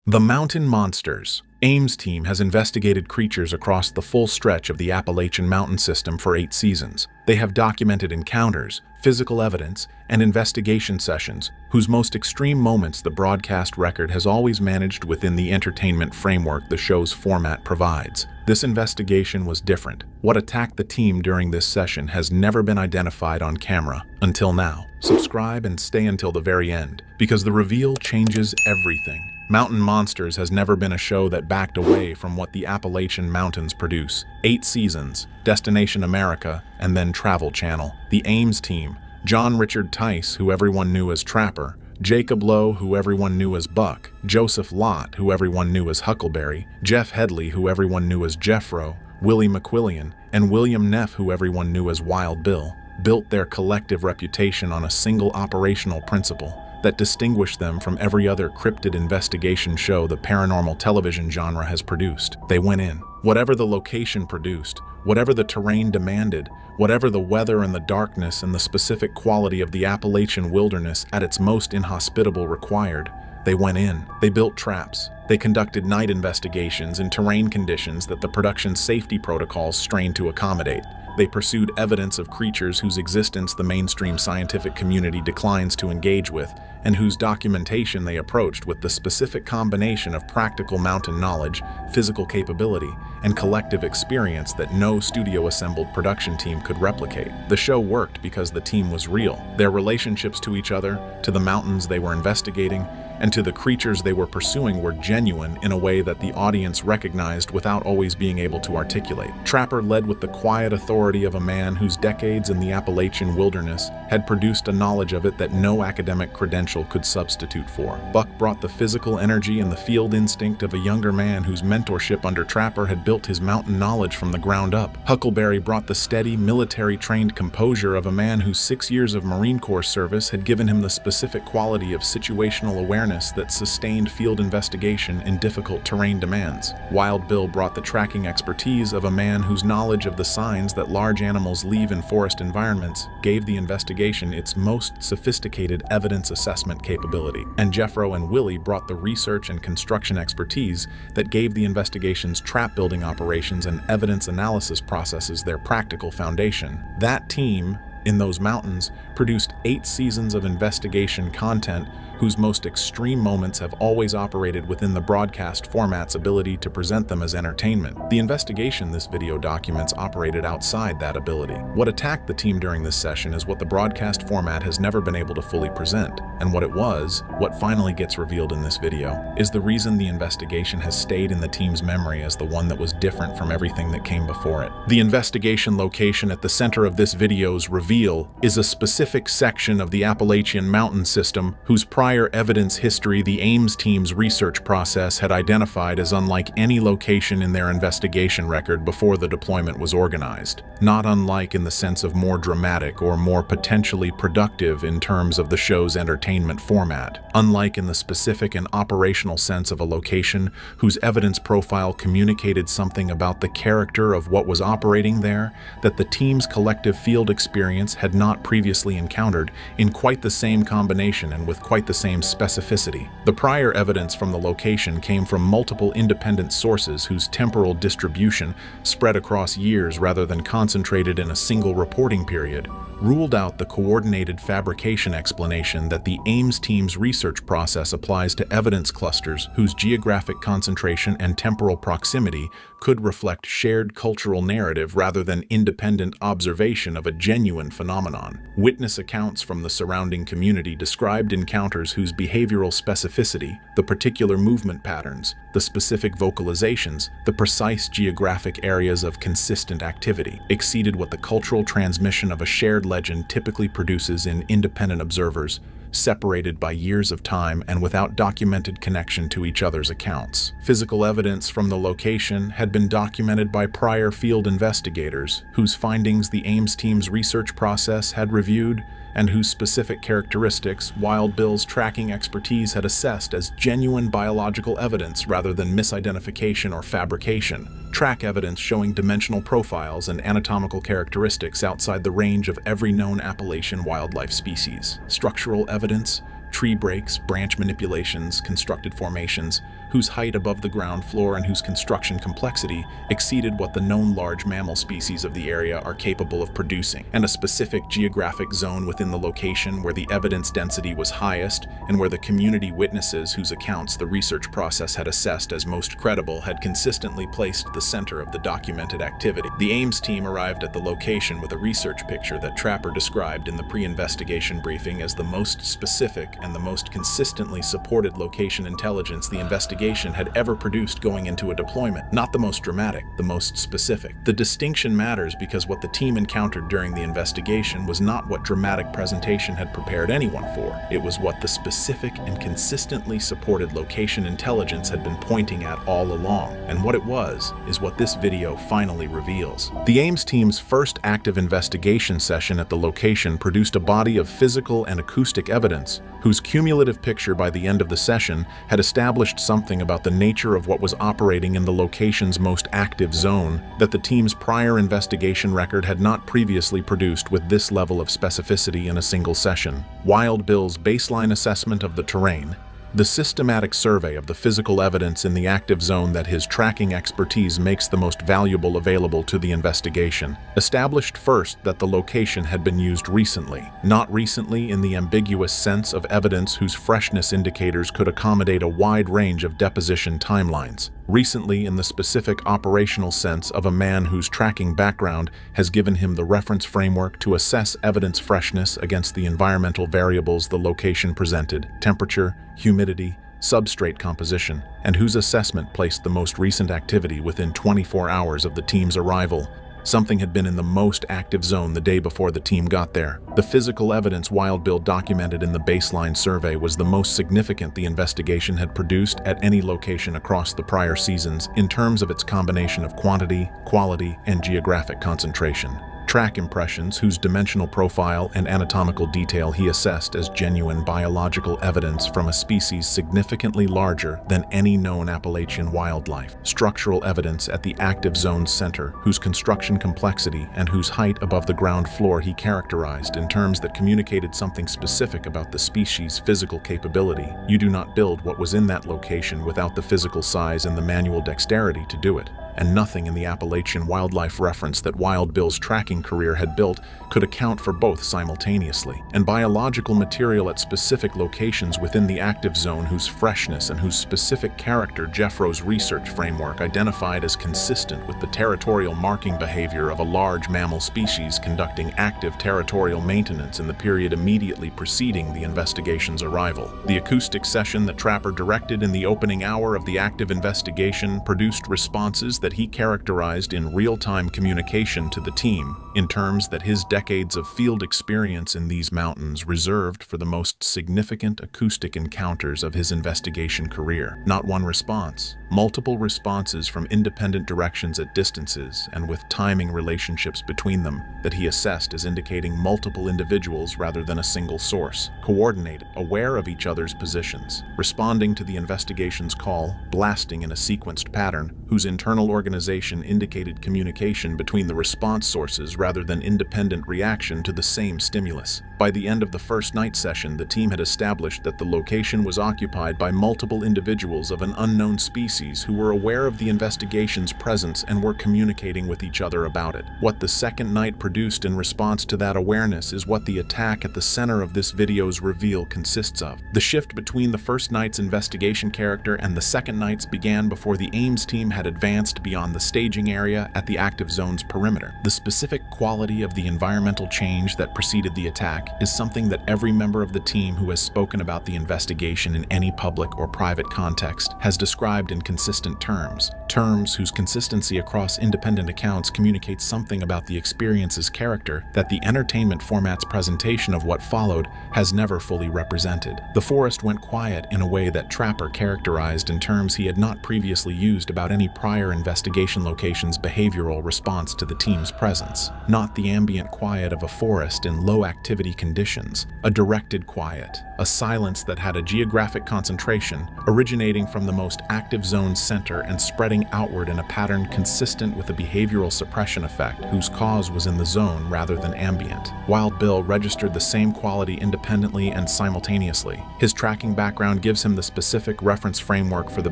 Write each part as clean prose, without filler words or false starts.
The Mountain Monsters. Ames team has investigated creatures across the full stretch of the Appalachian mountain system for 8 seasons. They have documented encounters, physical evidence, and investigation sessions, whose most extreme moments the broadcast record has always managed within the entertainment framework the show's format provides. This investigation was different. What attacked the team during this session has never been identified on camera until now. Subscribe and stay until the very end, because the reveal changes everything. Mountain Monsters has never been a show that backed away from what the Appalachian Mountains produce. 8 seasons, Destination America, and then Travel Channel. The Ames team, John Richard Tice, who everyone knew as Trapper, Jacob Lowe, who everyone knew as Buck, Joseph Lott, who everyone knew as Huckleberry, Jeff Headley, who everyone knew as Jeffro, Willy McQuillian, and William Neff, who everyone knew as Wild Bill, built their collective reputation on a single operational principle that distinguished them from every other cryptid investigation show the paranormal television genre has produced. They went in. Whatever the location produced, whatever the terrain demanded, whatever the weather and the darkness and the specific quality of the Appalachian wilderness at its most inhospitable required, they went in. They built traps. They conducted night investigations in terrain conditions that the production safety protocols strained to accommodate. They pursued evidence of creatures whose existence the mainstream scientific community declines to engage with, and whose documentation they approached with the specific combination of practical mountain knowledge, physical capability, and collective experience that no studio-assembled production team could replicate. The show worked because the team was real. Their relationships to each other, to the mountains they were investigating, and to the creatures they were pursuing were genuine in a way that the audience recognized without always being able to articulate. Trapper led with the quiet authority of a man whose decades in the Appalachian wilderness had produced a knowledge of it that no academic credential could substitute for. Buck brought the physical energy and the field instinct of a younger man whose mentorship under Trapper had built his mountain knowledge from the ground up. Huckleberry brought the steady, military-trained composure of a man whose 6 years of Marine Corps service had given him the specific quality of situational awareness that sustained field investigation in difficult terrain demands. Wild Bill brought the tracking expertise of a man whose knowledge of the signs that large animals leave in forest environments gave the investigation its most sophisticated evidence assessment capability. And Jeffro and Willy brought the research and construction expertise that gave the investigation's trap-building operations and evidence analysis processes their practical foundation. That team, in those mountains, produced 8 seasons of investigation content whose most extreme moments have always operated within the broadcast format's ability to present them as entertainment. The investigation this video documents operated outside that ability. What attacked the team during this session is what the broadcast format has never been able to fully present, and what finally gets revealed in this video, is the reason the investigation has stayed in the team's memory as the one that was different from everything that came before it. The investigation location at the center of this video's reveal is a specific section of the Appalachian mountain system whose prior evidence history the Ames team's research process had identified as unlike any location in their investigation record before the deployment was organized. Not unlike in the sense of more dramatic or more potentially productive in terms of the show's entertainment format. Unlike in the specific and operational sense of a location whose evidence profile communicated something about the character of what was operating there that the team's collective field experience had not previously encountered in quite the same combination and with quite the same specificity. The prior evidence from the location came from multiple independent sources whose temporal distribution spread across years rather than concentrated in a single reporting period, ruled out the coordinated fabrication explanation that the Ames team's research process applies to evidence clusters whose geographic concentration and temporal proximity could reflect shared cultural narrative rather than independent observation of a genuine phenomenon. Witness accounts from the surrounding community described encounters whose behavioral specificity, the particular movement patterns, the specific vocalizations, the precise geographic areas of consistent activity, exceeded what the cultural transmission of a shared legend typically produces in independent observers, separated by years of time and without documented connection to each other's accounts. Physical evidence from the location had been documented by prior field investigators, whose findings the Ames team's research process had reviewed and whose specific characteristics Wild Bill's tracking expertise had assessed as genuine biological evidence rather than misidentification or fabrication. Track evidence showing dimensional profiles and anatomical characteristics outside the range of every known Appalachian wildlife species. Structural evidence, tree breaks, branch manipulations, constructed formations, whose height above the ground floor and whose construction complexity exceeded what the known large mammal species of the area are capable of producing, and a specific geographic zone within the location where the evidence density was highest and where the community witnesses whose accounts the research process had assessed as most credible had consistently placed the center of the documented activity. The Ames team arrived at the location with a research picture that Trapper described in the pre-investigation briefing as the most specific and the most consistently supported location intelligence the investigation had ever produced going into a deployment. Not the most dramatic, the most specific. The distinction matters because what the team encountered during the investigation was not what dramatic presentation had prepared anyone for. It was what the specific and consistently supported location intelligence had been pointing at all along. And what it was is what this video finally reveals. The Ames team's first active investigation session at the location produced a body of physical and acoustic evidence whose cumulative picture by the end of the session had established something about the nature of what was operating in the location's most active zone that the team's prior investigation record had not previously produced with this level of specificity in a single session. Wild Bill's baseline assessment of the terrain, the systematic survey of the physical evidence in the active zone that his tracking expertise makes the most valuable available to the investigation, established first that the location had been used recently, not recently in the ambiguous sense of evidence whose freshness indicators could accommodate a wide range of deposition timelines, recently in the specific operational sense of a man whose tracking background has given him the reference framework to assess evidence freshness against the environmental variables the location presented, temperature, humidity, substrate composition, and whose assessment placed the most recent activity within 24 hours of the team's arrival. Something had been in the most active zone the day before the team got there. The physical evidence Wild Bill documented in the baseline survey was the most significant the investigation had produced at any location across the prior seasons in terms of its combination of quantity, quality, and geographic concentration. Track impressions whose dimensional profile and anatomical detail he assessed as genuine biological evidence from a species significantly larger than any known Appalachian wildlife. Structural evidence at the active zone's center, whose construction complexity and whose height above the ground floor he characterized in terms that communicated something specific about the species' physical capability. You do not build what was in that location without the physical size and the manual dexterity to do it. And nothing in the Appalachian wildlife reference that Wild Bill's tracking career had built could account for both simultaneously. And biological material at specific locations within the active zone whose freshness and whose specific character Jeffro's research framework identified as consistent with the territorial marking behavior of a large mammal species conducting active territorial maintenance in the period immediately preceding the investigation's arrival. The acoustic session that Trapper directed in the opening hour of the active investigation produced responses that he characterized in real-time communication to the team in terms that his decades of field experience in these mountains reserved for the most significant acoustic encounters of his investigation career. Not one response, multiple responses from independent directions at distances and with timing relationships between them that he assessed as indicating multiple individuals rather than a single source, coordinated, aware of each other's positions, responding to the investigation's call, blasting in a sequenced pattern whose internal organization indicated communication between the response sources rather than independent reaction to the same stimulus. By the end of the first night session, the team had established that the location was occupied by multiple individuals of an unknown species who were aware of the investigation's presence and were communicating with each other about it. What the second night produced in response to that awareness is what the attack at the center of this video's reveal consists of. The shift between the first night's investigation character and the second night's began before the Ames team had advanced beyond the staging area at the active zone's perimeter. The specific quality of the environmental change that preceded the attack is something that every member of the team who has spoken about the investigation in any public or private context has described in consistent terms. Terms whose consistency across independent accounts communicates something about the experience's character that the entertainment format's presentation of what followed has never fully represented. The forest went quiet in a way that Trapper characterized in terms he had not previously used about any prior investigation location's behavioral response to the team's presence. Not the ambient quiet of a forest in low activity conditions, a directed quiet, a silence that had a geographic concentration, originating from the most active zone's center and spreading outward in a pattern consistent with a behavioral suppression effect whose cause was in the zone rather than ambient. Wild Bill registered the same quality independently and simultaneously. His tracking background gives him the specific reference framework for the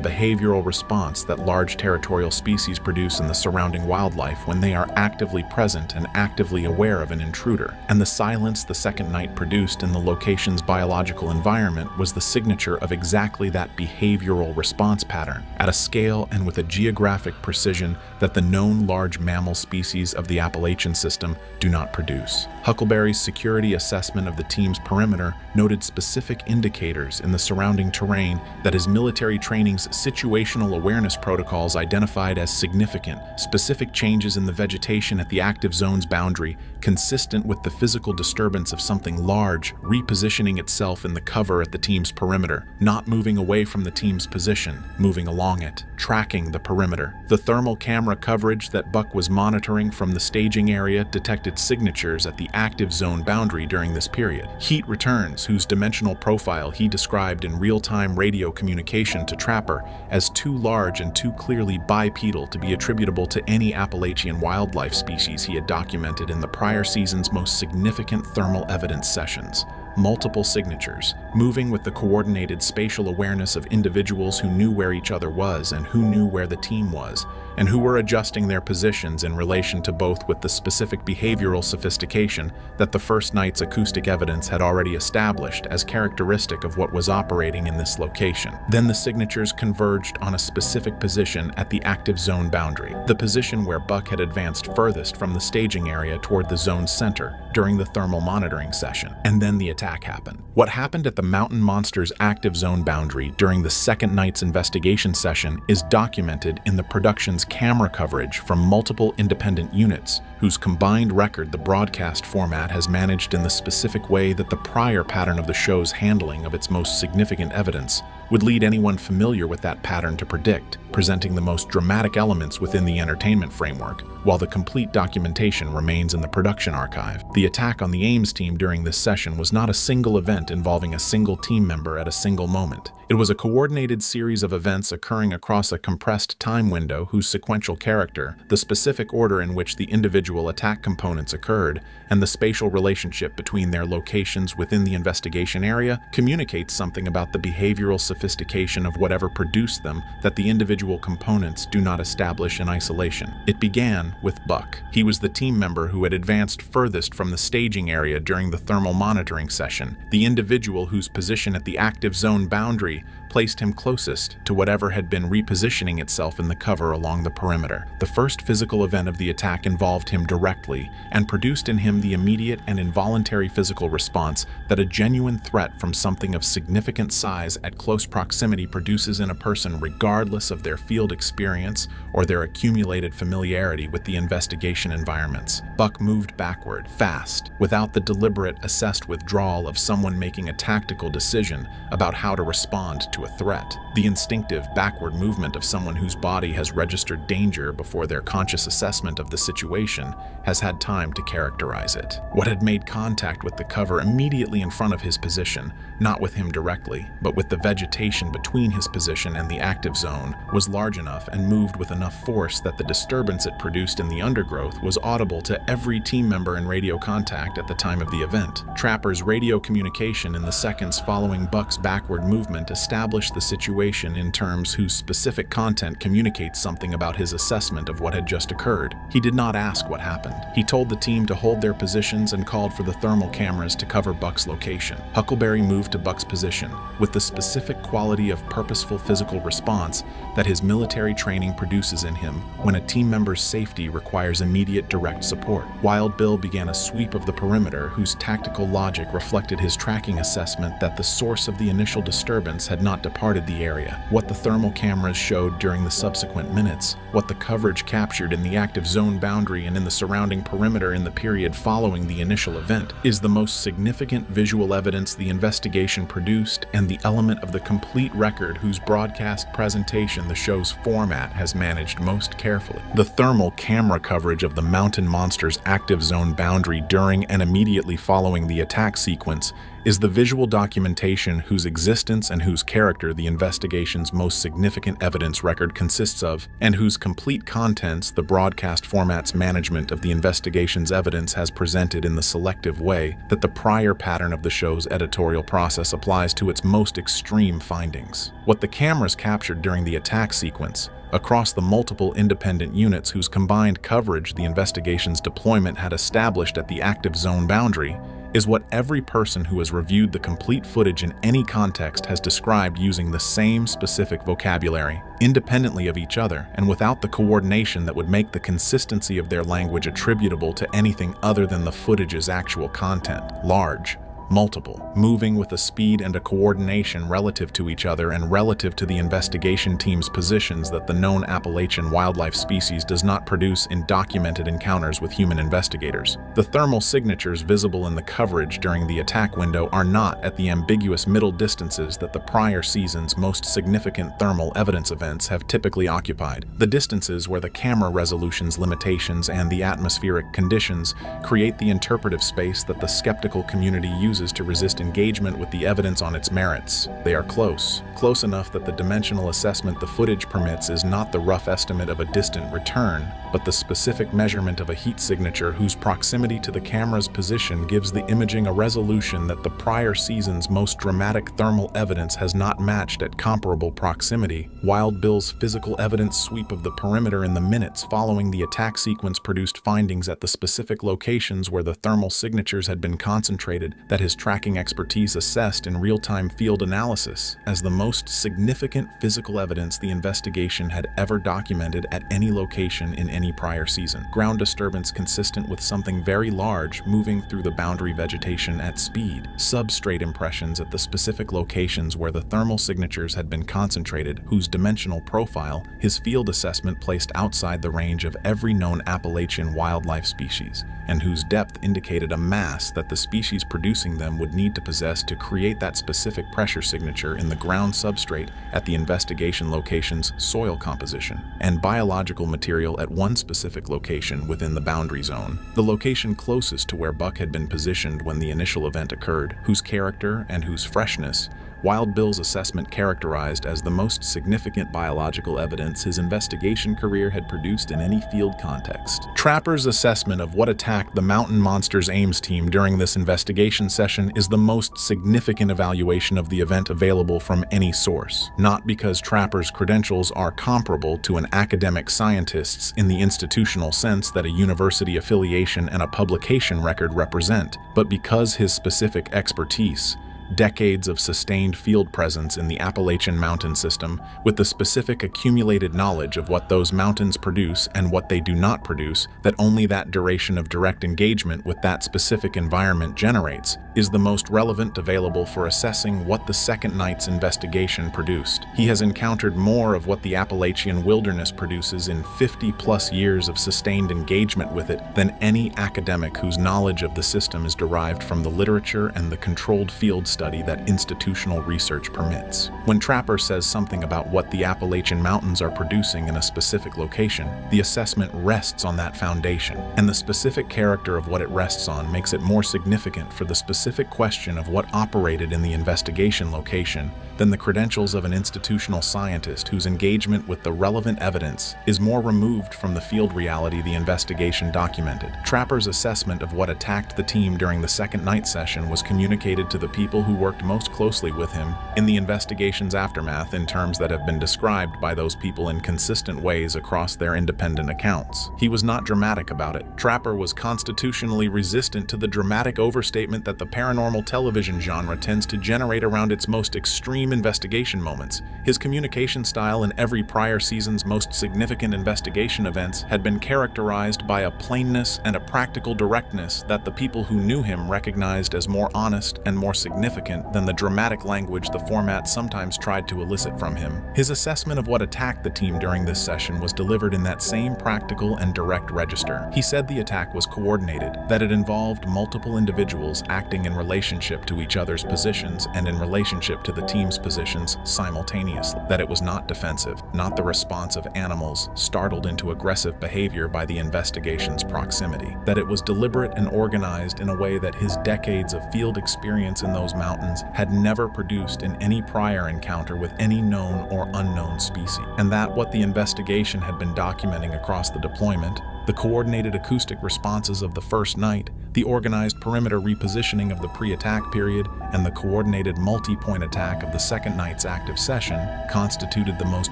behavioral response that large territorial species produce in the surrounding wildlife when they are actively present and actively aware of an intruder. And the silence the second night produced in the location's biological environment was the signature of exactly that behavioral response pattern, at a scale and with a geographic precision that the known large mammal species of the Appalachian system do not produce. Huckleberry's security assessment of the team's perimeter noted specific indicators in the surrounding terrain that his military training's situational awareness protocols identified as significant, specific changes in the vegetation at the active zone's boundary, consistent with the physical disturbance of something large repositioning itself in the cover at the team's perimeter, not moving away from the team's position, moving along it, tracking the perimeter. The thermal camera coverage that Buck was monitoring from the staging area detected signatures at the active zone boundary during this period. Heat returns, whose dimensional profile he described in real-time radio communication to Trapper as too large and too clearly bipedal to be attributable to any Appalachian wildlife species he had documented in the prior season's most significant thermal evidence sessions. Multiple signatures, moving with the coordinated spatial awareness of individuals who knew where each other was and who knew where the team was, and who were adjusting their positions in relation to both with the specific behavioral sophistication that the first night's acoustic evidence had already established as characteristic of what was operating in this location. Then the signatures converged on a specific position at the active zone boundary, the position where Buck had advanced furthest from the staging area toward the zone's center during the thermal monitoring session. And then the attack happened. What happened at the mountain monster's active zone boundary during the second night's investigation session is documented in the production's camera coverage from multiple independent units, whose combined record the broadcast format has managed in the specific way that the prior pattern of the show's handling of its most significant evidence would lead anyone familiar with that pattern to predict, presenting the most dramatic elements within the entertainment framework, while the complete documentation remains in the production archive. The attack on the Ames team during this session was not a single event involving a single team member at a single moment. It was a coordinated series of events occurring across a compressed time window whose sequential character, the specific order in which the individual attack components occurred, and the spatial relationship between their locations within the investigation area communicates something about the behavioral sophistication of whatever produced them that the individual components do not establish in isolation. It began with Buck. He was the team member who had advanced furthest from the staging area during the thermal monitoring session, the individual whose position at the active zone boundary placed him closest to whatever had been repositioning itself in the cover along the perimeter. The first physical event of the attack involved him directly and produced in him the immediate and involuntary physical response that a genuine threat from something of significant size at close proximity produces in a person regardless of their field experience or their accumulated familiarity with the investigation environments. Buck moved backward, fast, without the deliberate, assessed withdrawal of someone making a tactical decision about how to respond to a threat. The instinctive backward movement of someone whose body has registered danger before their conscious assessment of the situation has had time to characterize it. What had made contact with the cover immediately in front of his position, not with him directly, but with the vegetation between his position and the active zone, was large enough and moved with enough force that the disturbance it produced in the undergrowth was audible to every team member in radio contact at the time of the event. Trapper's radio communication in the seconds following Buck's backward movement established the situation in terms whose specific content communicates something about his assessment of what had just occurred. He did not ask what happened. He told the team to hold their positions and called for the thermal cameras to cover Buck's location. Huckleberry moved to Buck's position with the specific quality of purposeful physical response that his military training produces in him when a team member's safety requires immediate direct support. Wild Bill began a sweep of the perimeter whose tactical logic reflected his tracking assessment that the source of the initial disturbance had not departed the area. What the thermal cameras showed during the subsequent minutes, what the coverage captured in the active zone boundary and in the surrounding perimeter in the period following the initial event, is the most significant visual evidence the investigation produced and the element of the complete record whose broadcast presentation the show's format has managed most carefully. The thermal camera coverage of the mountain monster's active zone boundary during and immediately following the attack sequence is the visual documentation whose existence and whose character the investigation's most significant evidence record consists of, and whose complete contents the broadcast format's management of the investigation's evidence has presented in the selective way that the prior pattern of the show's editorial process applies to its most extreme findings. What the cameras captured during the attack sequence, across the multiple independent units whose combined coverage the investigation's deployment had established at the active zone boundary, is what every person who has reviewed the complete footage in any context has described using the same specific vocabulary, independently of each other and without the coordination that would make the consistency of their language attributable to anything other than the footage's actual content: large, multiple, moving with a speed and a coordination relative to each other and relative to the investigation team's positions that the known Appalachian wildlife species does not produce in documented encounters with human investigators. The thermal signatures visible in the coverage during the attack window are not at the ambiguous middle distances that the prior season's most significant thermal evidence events have typically occupied, the distances where the camera resolution's limitations and the atmospheric conditions create the interpretive space that the skeptical community uses to resist engagement with the evidence on its merits. They are close enough that the dimensional assessment the footage permits is not the rough estimate of a distant return, but the specific measurement of a heat signature whose proximity to the camera's position gives the imaging a resolution that the prior season's most dramatic thermal evidence has not matched at comparable proximity. Wild Bill's physical evidence sweep of the perimeter in the minutes following the attack sequence produced findings at the specific locations where the thermal signatures had been concentrated that his tracking expertise assessed in real-time field analysis as the most significant physical evidence the investigation had ever documented at any location in any prior season. Ground disturbance consistent with something very large moving through the boundary vegetation at speed. Substrate impressions at the specific locations where the thermal signatures had been concentrated, whose dimensional profile his field assessment placed outside the range of every known Appalachian wildlife species, and whose depth indicated a mass that the species producing them would need to possess to create that specific pressure signature in the ground substrate at the investigation location's soil composition, and biological material at one specific location within the boundary zone, the location closest to where Buck had been positioned when the initial event occurred, whose character and whose freshness Wild Bill's assessment characterized as the most significant biological evidence his investigation career had produced in any field context. Trapper's assessment of what attacked the Mountain Monsters Ames team during this investigation session is the most significant evaluation of the event available from any source, not because Trapper's credentials are comparable to an academic scientist's in the institutional sense that a university affiliation and a publication record represent, but because his specific expertise, decades of sustained field presence in the Appalachian mountain system, with the specific accumulated knowledge of what those mountains produce and what they do not produce that only that duration of direct engagement with that specific environment generates, is the most relevant available for assessing what the second night's investigation produced. He has encountered more of what the Appalachian wilderness produces in 50+ years of sustained engagement with it than any academic whose knowledge of the system is derived from the literature and the controlled field study that institutional research permits. When Trapper says something about what the Appalachian Mountains are producing in a specific location, the assessment rests on that foundation, and the specific character of what it rests on makes it more significant for the specific question of what operated in the investigation location than the credentials of an institutional scientist whose engagement with the relevant evidence is more removed from the field reality the investigation documented. Trapper's assessment of what attacked the team during the second night session was communicated to the people who worked most closely with him in the investigation's aftermath in terms that have been described by those people in consistent ways across their independent accounts. He was not dramatic about it. Trapper was constitutionally resistant to the dramatic overstatement that the paranormal television genre tends to generate around its most extreme investigation moments. His communication style in every prior season's most significant investigation events had been characterized by a plainness and a practical directness that the people who knew him recognized as more honest and more significant significant than the dramatic language the format sometimes tried to elicit from him. His assessment of what attacked the team during this session was delivered in that same practical and direct register. He said the attack was coordinated, that it involved multiple individuals acting in relationship to each other's positions and in relationship to the team's positions simultaneously, that it was not defensive, not the response of animals startled into aggressive behavior by the investigation's proximity, that it was deliberate and organized in a way that his decades of field experience in those mountains had never produced in any prior encounter with any known or unknown species, and that what the investigation had been documenting across the deployment, the coordinated acoustic responses of the first night, the organized perimeter repositioning of the pre-attack period, and the coordinated multi-point attack of the second night's active session, constituted the most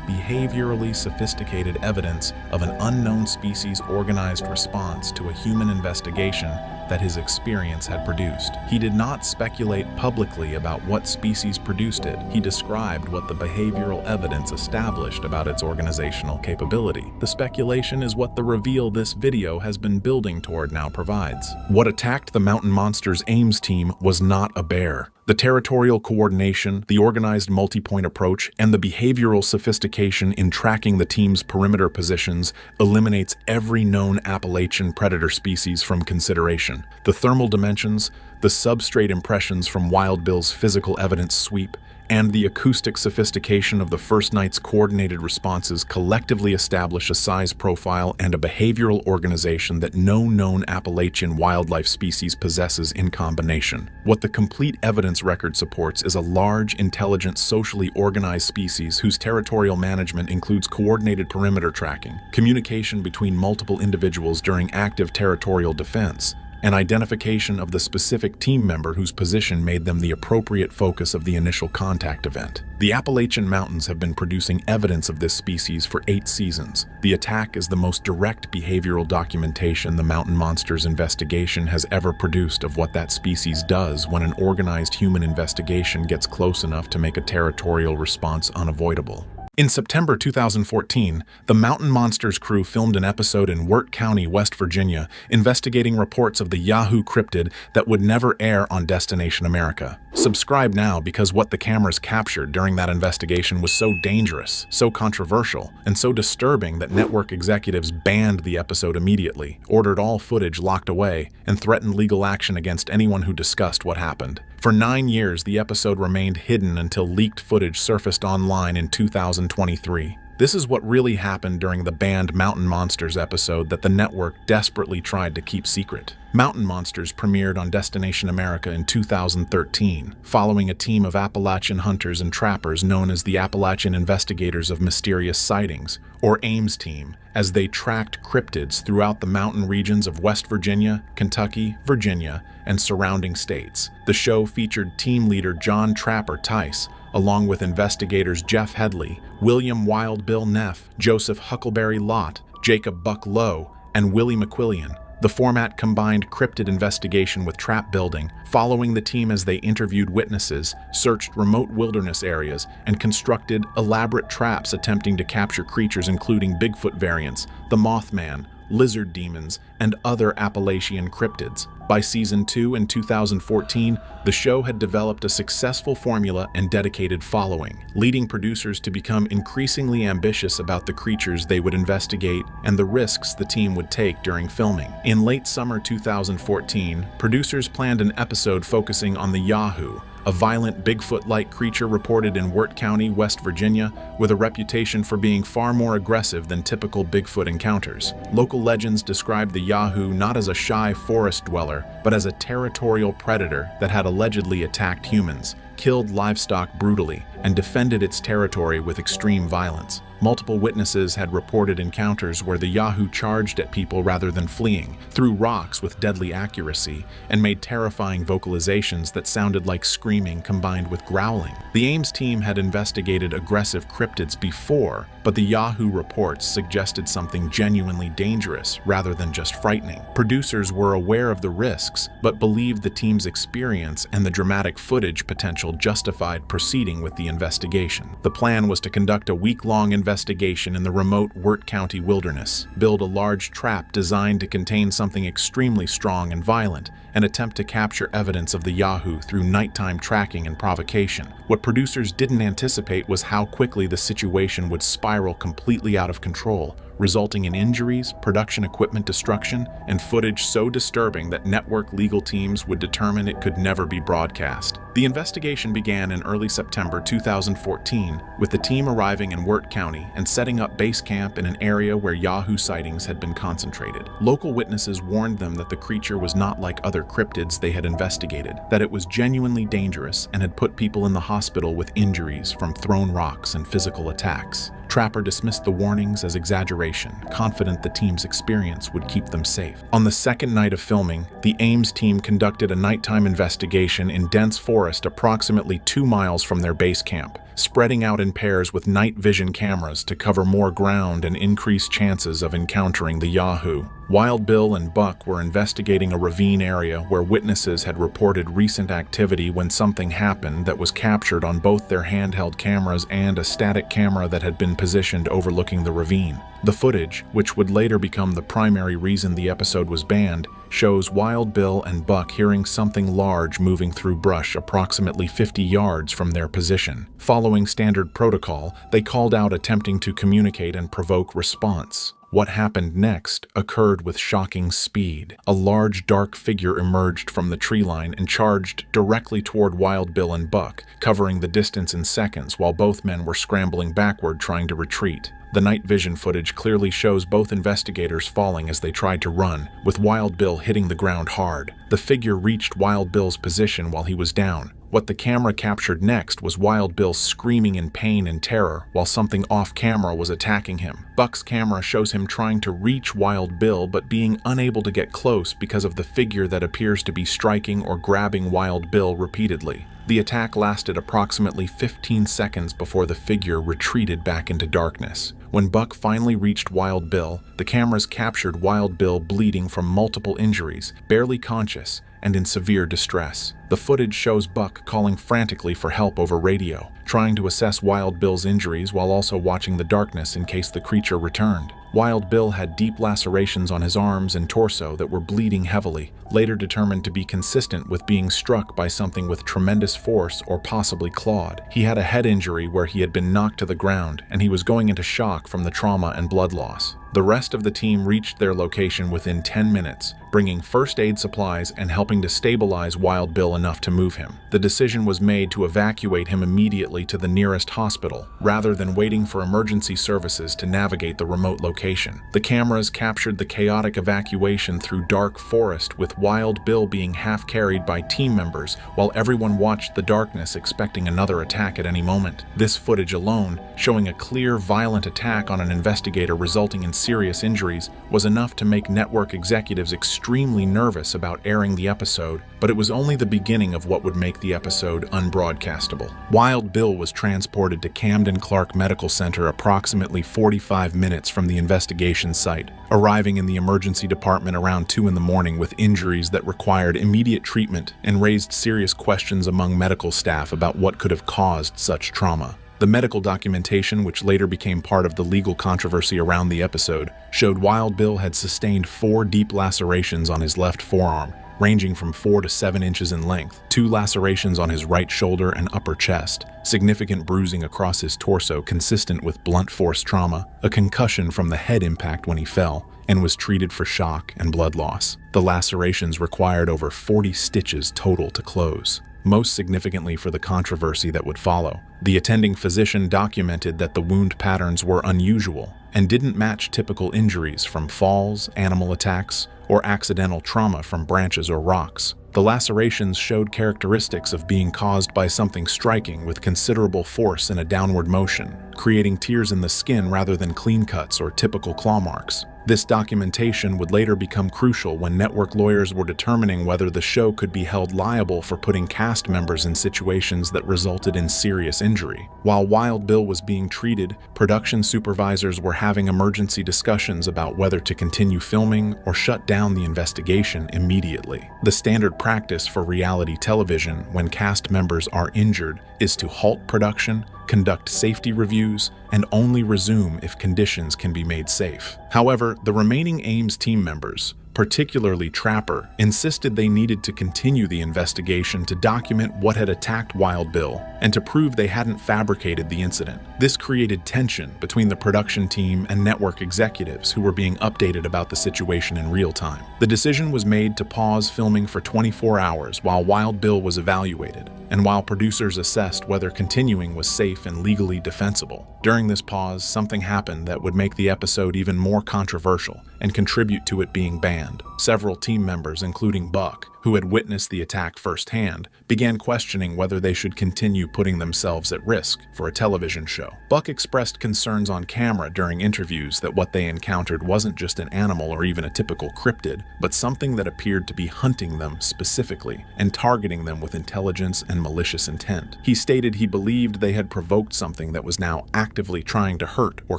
behaviorally sophisticated evidence of an unknown species' organized response to a human investigation that his experience had produced. He did not speculate publicly about what species produced it. He described what the behavioral evidence established about its organizational capability. The speculation is what the reveal this video has been building toward now provides. What attacked the mountain monster's Ames team was not a bear. The territorial coordination, the organized multi-point approach, and the behavioral sophistication in tracking the team's perimeter positions eliminates every known Appalachian predator species from consideration. The thermal dimensions, the substrate impressions from Wild Bill's physical evidence sweep, and the acoustic sophistication of the first night's coordinated responses collectively establish a size profile and a behavioral organization that no known Appalachian wildlife species possesses in combination. What the complete evidence record supports is a large, intelligent, socially organized species whose territorial management includes coordinated perimeter tracking, communication between multiple individuals during active territorial defense, and identification of the specific team member whose position made them the appropriate focus of the initial contact event. The Appalachian Mountains have been producing evidence of this species for 8 seasons. The attack is the most direct behavioral documentation the mountain monsters investigation has ever produced of what that species does when an organized human investigation gets close enough to make a territorial response unavoidable. In September 2014, the Mountain Monsters crew filmed an episode in Wirt County, West Virginia, investigating reports of the Yahoo cryptid that would never air on Destination America. Subscribe now because what the cameras captured during that investigation was so dangerous, so controversial, and so disturbing that network executives banned the episode immediately, ordered all footage locked away, and threatened legal action against anyone who discussed what happened. For 9 years, the episode remained hidden until leaked footage surfaced online in 2023. This is what really happened during the banned Mountain Monsters episode that the network desperately tried to keep secret. Mountain Monsters premiered on Destination America in 2013, following a team of Appalachian hunters and trappers known as the Appalachian Investigators of Mysterious Sightings, or AIMS team, as they tracked cryptids throughout the mountain regions of West Virginia, Kentucky, Virginia, and surrounding states. The show featured team leader John Trapper Tice, along with investigators Jeff Headley, William Wild Bill Neff, Joseph Huckleberry Lott, Jacob Buck Lowe, and Willy McQuillian. The format combined cryptid investigation with trap building, following the team as they interviewed witnesses, searched remote wilderness areas, and constructed elaborate traps attempting to capture creatures including Bigfoot variants, the Mothman, lizard demons, and other Appalachian cryptids. By Season 2 in 2014, the show had developed a successful formula and dedicated following, leading producers to become increasingly ambitious about the creatures they would investigate and the risks the team would take during filming. In late summer 2014, producers planned an episode focusing on the Yahoo, a violent Bigfoot-like creature reported in Wirt County, West Virginia, with a reputation for being far more aggressive than typical Bigfoot encounters. Local legends described the Yahoo not as a shy forest dweller, but as a territorial predator that had allegedly attacked humans, killed livestock brutally, and defended its territory with extreme violence. Multiple witnesses had reported encounters where the Yahoo charged at people rather than fleeing, threw rocks with deadly accuracy, and made terrifying vocalizations that sounded like screaming combined with growling. The AIMS team had investigated aggressive cryptids before, but the Yahoo reports suggested something genuinely dangerous rather than just frightening. Producers were aware of the risks, but believed the team's experience and the dramatic footage potential justified proceeding with the investigation. The plan was to conduct a week-long investigation investigation in the remote Wirt County wilderness, build a large trap designed to contain something extremely strong and violent, and attempt to capture evidence of the Yahoo through nighttime tracking and provocation. What producers didn't anticipate was how quickly the situation would spiral completely out of control, resulting in injuries, production equipment destruction, and footage so disturbing that network legal teams would determine it could never be broadcast. The investigation began in early September 2014, with the team arriving in Wirt County and setting up base camp in an area where Yahoo sightings had been concentrated. Local witnesses warned them that the creature was not like other cryptids they had investigated, that it was genuinely dangerous and had put people in the hospital with injuries from thrown rocks and physical attacks. Trapper dismissed the warnings as exaggeration, confident the team's experience would keep them safe. On the second night of filming, the Ames team conducted a nighttime investigation in dense forest approximately 2 miles from their base camp, spreading out in pairs with night vision cameras to cover more ground and increase chances of encountering the Yahoo. Wild Bill and Buck were investigating a ravine area where witnesses had reported recent activity when something happened that was captured on both their handheld cameras and a static camera that had been positioned overlooking the ravine. The footage, which would later become the primary reason the episode was banned, shows Wild Bill and Buck hearing something large moving through brush approximately 50 yards from their position. Following standard protocol, they called out attempting to communicate and provoke response. What happened next occurred with shocking speed. A large, dark figure emerged from the tree line and charged directly toward Wild Bill and Buck, covering the distance in seconds while both men were scrambling backward trying to retreat. The night vision footage clearly shows both investigators falling as they tried to run, with Wild Bill hitting the ground hard. The figure reached Wild Bill's position while he was down. What the camera captured next was Wild Bill screaming in pain and terror while something off-camera was attacking him. Buck's camera shows him trying to reach Wild Bill but being unable to get close because of the figure that appears to be striking or grabbing Wild Bill repeatedly. The attack lasted approximately 15 seconds before the figure retreated back into darkness. When Buck finally reached Wild Bill, the cameras captured Wild Bill bleeding from multiple injuries, barely conscious, and in severe distress. The footage shows Buck calling frantically for help over radio, trying to assess Wild Bill's injuries while also watching the darkness in case the creature returned. Wild Bill had deep lacerations on his arms and torso that were bleeding heavily, later determined to be consistent with being struck by something with tremendous force or possibly clawed. He had a head injury where he had been knocked to the ground, and he was going into shock from the trauma and blood loss. The rest of the team reached their location within 10 minutes, bringing first aid supplies and helping to stabilize Wild Bill enough to move him. The decision was made to evacuate him immediately to the nearest hospital, rather than waiting for emergency services to navigate the remote location. The cameras captured the chaotic evacuation through dark forest, with Wild Bill being half-carried by team members while everyone watched the darkness expecting another attack at any moment. This footage alone, showing a clear, violent attack on an investigator resulting in serious injuries, was enough to make network executives extremely nervous about airing the episode, but it was only the beginning of what would make the episode unbroadcastable. Wild Bill was transported to Camden Clark Medical Center approximately 45 minutes from the investigation site, arriving in the emergency department around 2 in the morning with injuries that required immediate treatment and raised serious questions among medical staff about what could have caused such trauma. The medical documentation, which later became part of the legal controversy around the episode, showed Wild Bill had sustained 4 deep lacerations on his left forearm, ranging from 4 to 7 inches in length, 2 lacerations on his right shoulder and upper chest, significant bruising across his torso consistent with blunt force trauma, a concussion from the head impact when he fell, and was treated for shock and blood loss. The lacerations required over 40 stitches total to close. Most significantly for the controversy that would follow, the attending physician documented that the wound patterns were unusual and didn't match typical injuries from falls, animal attacks, or accidental trauma from branches or rocks. The lacerations showed characteristics of being caused by something striking with considerable force in a downward motion, creating tears in the skin rather than clean cuts or typical claw marks. This documentation would later become crucial when network lawyers were determining whether the show could be held liable for putting cast members in situations that resulted in serious injury. While Wild Bill was being treated, production supervisors were having emergency discussions about whether to continue filming or shut down the investigation immediately. The standard practice for reality television when cast members are injured is to halt production, conduct safety reviews, and only resume if conditions can be made safe. However, the remaining Ames team members, particularly Trapper, insisted they needed to continue the investigation to document what had attacked Wild Bill and to prove they hadn't fabricated the incident. This created tension between the production team and network executives who were being updated about the situation in real time. The decision was made to pause filming for 24 hours while Wild Bill was evaluated, and while producers assessed whether continuing was safe and legally defensible. During this pause, something happened that would make the episode even more controversial and contribute to it being banned. Several team members, including Buck, who had witnessed the attack firsthand, began questioning whether they should continue putting themselves at risk for a television show. Buck expressed concerns on camera during interviews that what they encountered wasn't just an animal or even a typical cryptid, but something that appeared to be hunting them specifically and targeting them with intelligence and malicious intent. He stated he believed they had provoked something that was now actively trying to hurt or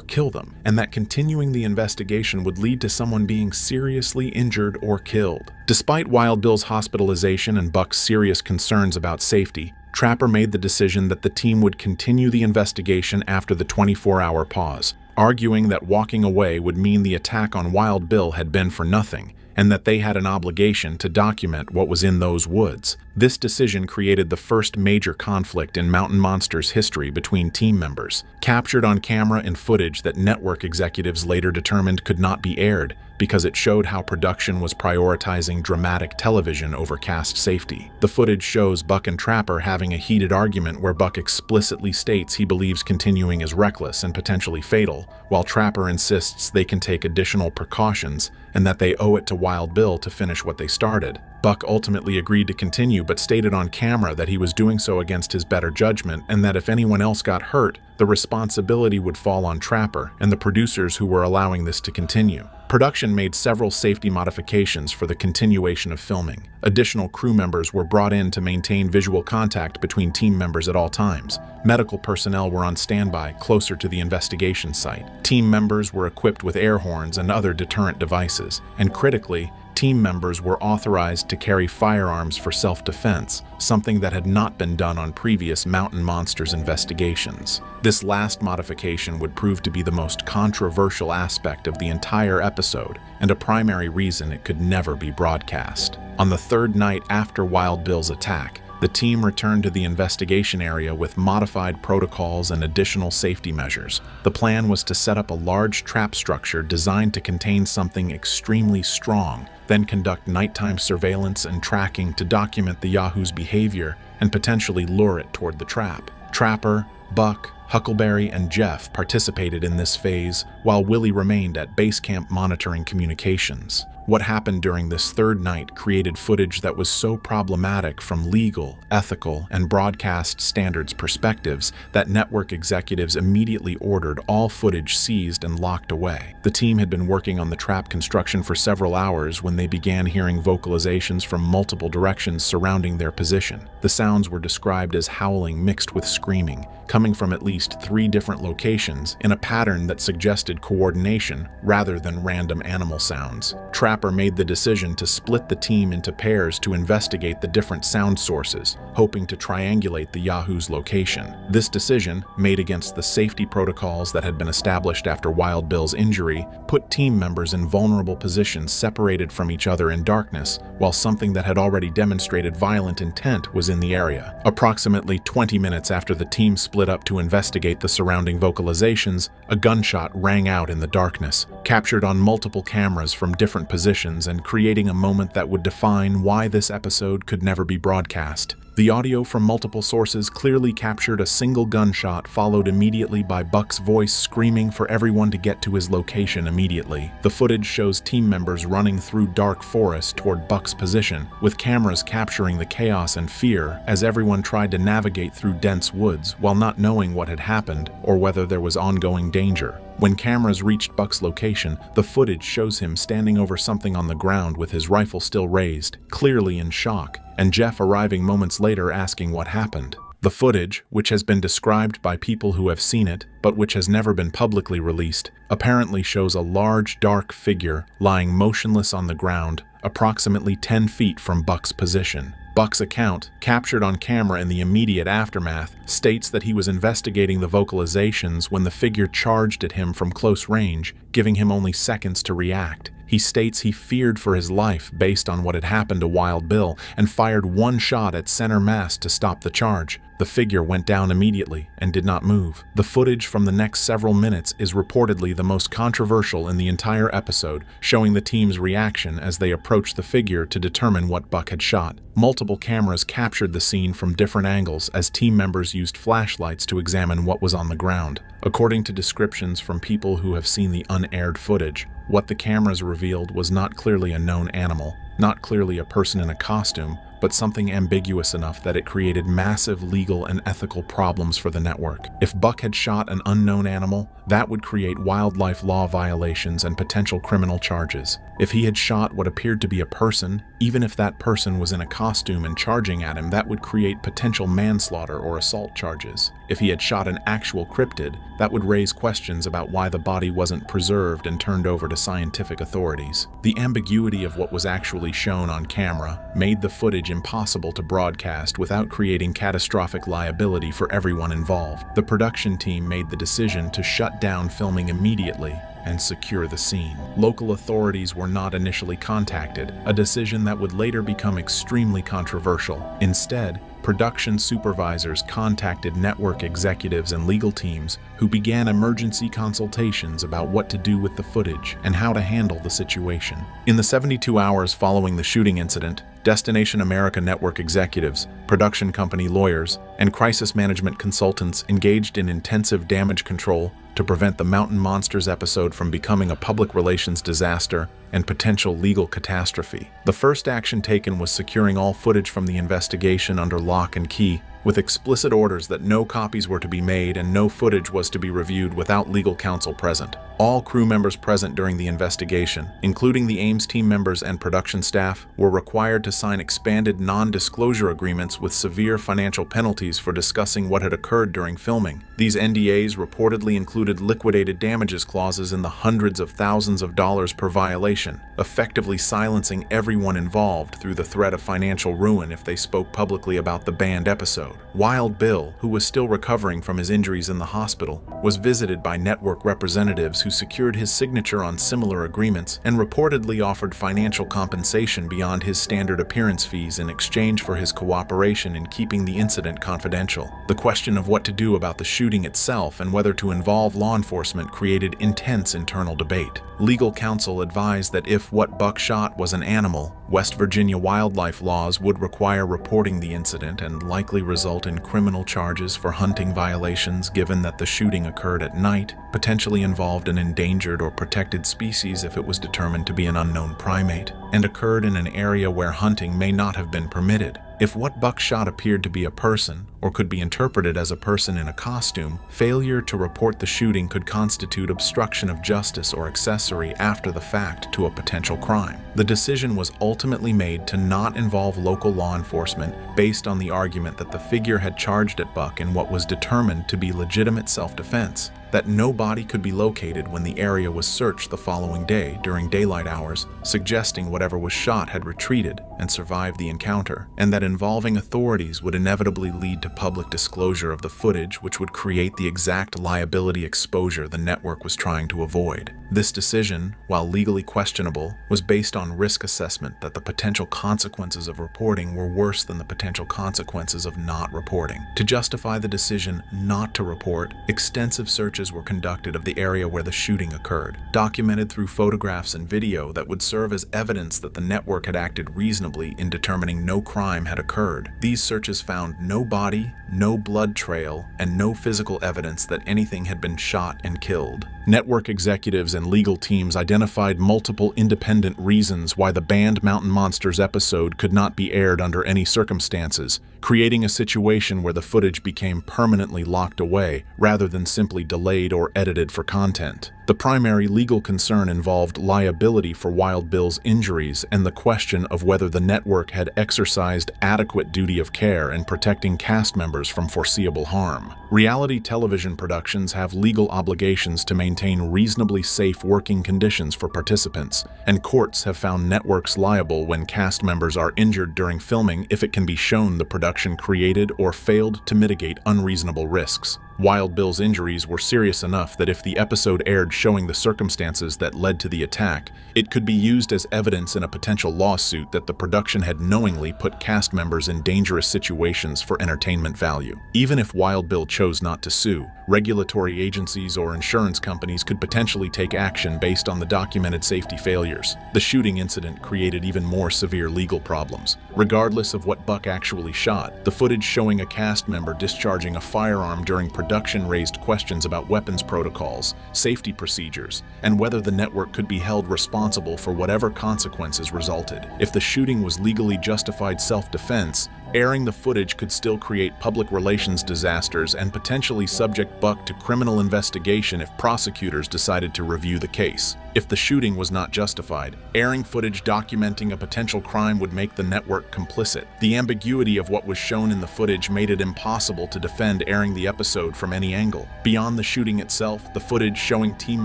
kill them, and that continuing the investigation would lead to someone being seriously injured or killed. Despite Wild Bill's hospitalization and Buck's serious concerns about safety, Trapper made the decision that the team would continue the investigation after the 24-hour pause, arguing that walking away would mean the attack on Wild Bill had been for nothing, and that they had an obligation to document what was in those woods. This decision created the first major conflict in Mountain Monsters history between team members, captured on camera in footage that network executives later determined could not be aired because it showed how production was prioritizing dramatic television over cast safety. The footage shows Buck and Trapper having a heated argument where Buck explicitly states he believes continuing is reckless and potentially fatal, while Trapper insists they can take additional precautions and that they owe it to Wild Bill to finish what they started. Buck ultimately agreed to continue but stated on camera that he was doing so against his better judgment and that if anyone else got hurt, the responsibility would fall on Trapper and the producers who were allowing this to continue. Production made several safety modifications for the continuation of filming. Additional crew members were brought in to maintain visual contact between team members at all times. Medical personnel were on standby closer to the investigation site. Team members were equipped with air horns and other deterrent devices, and critically, team members were authorized to carry firearms for self-defense, something that had not been done on previous Mountain Monsters investigations. This last modification would prove to be the most controversial aspect of the entire episode, and a primary reason it could never be broadcast. On the third night after Wild Bill's attack, the team returned to the investigation area with modified protocols and additional safety measures. The plan was to set up a large trap structure designed to contain something extremely strong, then conduct nighttime surveillance and tracking to document the Yahoo's behavior and potentially lure it toward the trap. Trapper, Buck, Huckleberry, and Jeff participated in this phase, while Willy remained at base camp monitoring communications. What happened during this third night created footage that was so problematic from legal, ethical, and broadcast standards perspectives that network executives immediately ordered all footage seized and locked away. The team had been working on the trap construction for several hours when they began hearing vocalizations from multiple directions surrounding their position. The sounds were described as howling mixed with screaming, coming from at least 3 different locations in a pattern that suggested coordination rather than random animal sounds. Trapper made the decision to split the team into pairs to investigate the different sound sources, hoping to triangulate the Yahoo's location. This decision, made against the safety protocols that had been established after Wild Bill's injury, put team members in vulnerable positions separated from each other in darkness, while something that had already demonstrated violent intent was in the area. Approximately 20 minutes after the team split up to investigate the surrounding vocalizations, a gunshot rang out in the darkness, captured on multiple cameras from different positions and creating a moment that would define why this episode could never be broadcast. The audio from multiple sources clearly captured a single gunshot followed immediately by Buck's voice screaming for everyone to get to his location immediately. The footage shows team members running through dark forest toward Buck's position, with cameras capturing the chaos and fear as everyone tried to navigate through dense woods while not knowing what had happened or whether there was ongoing danger. When cameras reached Buck's location, the footage shows him standing over something on the ground with his rifle still raised, clearly in shock, and Jeff arriving moments later asking what happened. The footage, which has been described by people who have seen it, but which has never been publicly released, apparently shows a large, dark figure lying motionless on the ground, approximately 10 feet from Buck's position. Buck's account, captured on camera in the immediate aftermath, states that he was investigating the vocalizations when the figure charged at him from close range, giving him only seconds to react. He states he feared for his life based on what had happened to Wild Bill and fired one shot at center mass to stop the charge. The figure went down immediately and did not move. The footage from the next several minutes is reportedly the most controversial in the entire episode, showing the team's reaction as they approached the figure to determine what Buck had shot. Multiple cameras captured the scene from different angles as team members used flashlights to examine what was on the ground. According to descriptions from people who have seen the unaired footage, what the cameras revealed was not clearly a known animal, not clearly a person in a costume, but something ambiguous enough that it created massive legal and ethical problems for the network. If Buck had shot an unknown animal, that would create wildlife law violations and potential criminal charges. If he had shot what appeared to be a person, even if that person was in a costume and charging at him, that would create potential manslaughter or assault charges. If he had shot an actual cryptid, that would raise questions about why the body wasn't preserved and turned over to scientific authorities. The ambiguity of what was actually shown on camera made the footage impossible to broadcast without creating catastrophic liability for everyone involved. The production team made the decision to shut down filming immediately and secure the scene. Local authorities were not initially contacted, a decision that would later become extremely controversial. Instead, production supervisors contacted network executives and legal teams who began emergency consultations about what to do with the footage and how to handle the situation. In the 72 hours following the shooting incident, Destination America network executives, production company lawyers, and crisis management consultants engaged in intensive damage control to prevent the Mountain Monsters episode from becoming a public relations disaster and potential legal catastrophe. The first action taken was securing all footage from the investigation under lock and key, with explicit orders that no copies were to be made and no footage was to be reviewed without legal counsel present. All crew members present during the investigation, including the Ames team members and production staff, were required to sign expanded non-disclosure agreements with severe financial penalties for discussing what had occurred during filming. These NDAs reportedly included liquidated damages clauses in the hundreds of thousands of dollars per violation, effectively silencing everyone involved through the threat of financial ruin if they spoke publicly about the banned episode. Wild Bill, who was still recovering from his injuries in the hospital, was visited by network representatives who secured his signature on similar agreements and reportedly offered financial compensation beyond his standard appearance fees in exchange for his cooperation in keeping the incident confidential. The question of what to do about the shooting itself and whether to involve law enforcement created intense internal debate. Legal counsel advised that if what Buck shot was an animal, West Virginia wildlife laws would require reporting the incident and likely result in criminal charges for hunting violations given that the shooting occurred at night, potentially involved an endangered or protected species if it was determined to be an unknown primate, and occurred in an area where hunting may not have been permitted. If what Buck shot appeared to be a person, or could be interpreted as a person in a costume, failure to report the shooting could constitute obstruction of justice or accessory after the fact to a potential crime. The decision was ultimately made to not involve local law enforcement based on the argument that the figure had charged at Buck in what was determined to be legitimate self-defense, that no body could be located when the area was searched the following day during daylight hours, suggesting whatever was shot had retreated and survived the encounter, and that involving authorities would inevitably lead to public disclosure of the footage, which would create the exact liability exposure the network was trying to avoid. This decision, while legally questionable, was based on risk assessment that the potential consequences of reporting were worse than the potential consequences of not reporting. To justify the decision not to report, extensive searches were conducted of the area where the shooting occurred, documented through photographs and video that would serve as evidence that the network had acted reasonably in determining no crime had occurred. These searches found no body, no blood trail, and no physical evidence that anything had been shot and killed. Network executives and legal teams identified multiple independent reasons why the banned Mountain Monsters episode could not be aired under any circumstances, creating a situation where the footage became permanently locked away rather than simply delayed or edited for content. The primary legal concern involved liability for Wild Bill's injuries and the question of whether the network had exercised adequate duty of care in protecting cast members from foreseeable harm. Reality television productions have legal obligations to maintain reasonably safe working conditions for participants, and courts have found networks liable when cast members are injured during filming if it can be shown the production created or failed to mitigate unreasonable risks. Wild Bill's injuries were serious enough that if the episode aired showing the circumstances that led to the attack, it could be used as evidence in a potential lawsuit that the production had knowingly put cast members in dangerous situations for entertainment value. Even if Wild Bill chose not to sue, regulatory agencies or insurance companies could potentially take action based on the documented safety failures. The shooting incident created even more severe legal problems. Regardless of what Buck actually shot, the footage showing a cast member discharging a firearm during production raised questions about weapons protocols, safety procedures, and whether the network could be held responsible for whatever consequences resulted. If the shooting was legally justified self-defense, airing the footage could still create public relations disasters and potentially subject Buck to criminal investigation if prosecutors decided to review the case. If the shooting was not justified, airing footage documenting a potential crime would make the network complicit. The ambiguity of what was shown in the footage made it impossible to defend airing the episode from any angle. Beyond the shooting itself, the footage showing team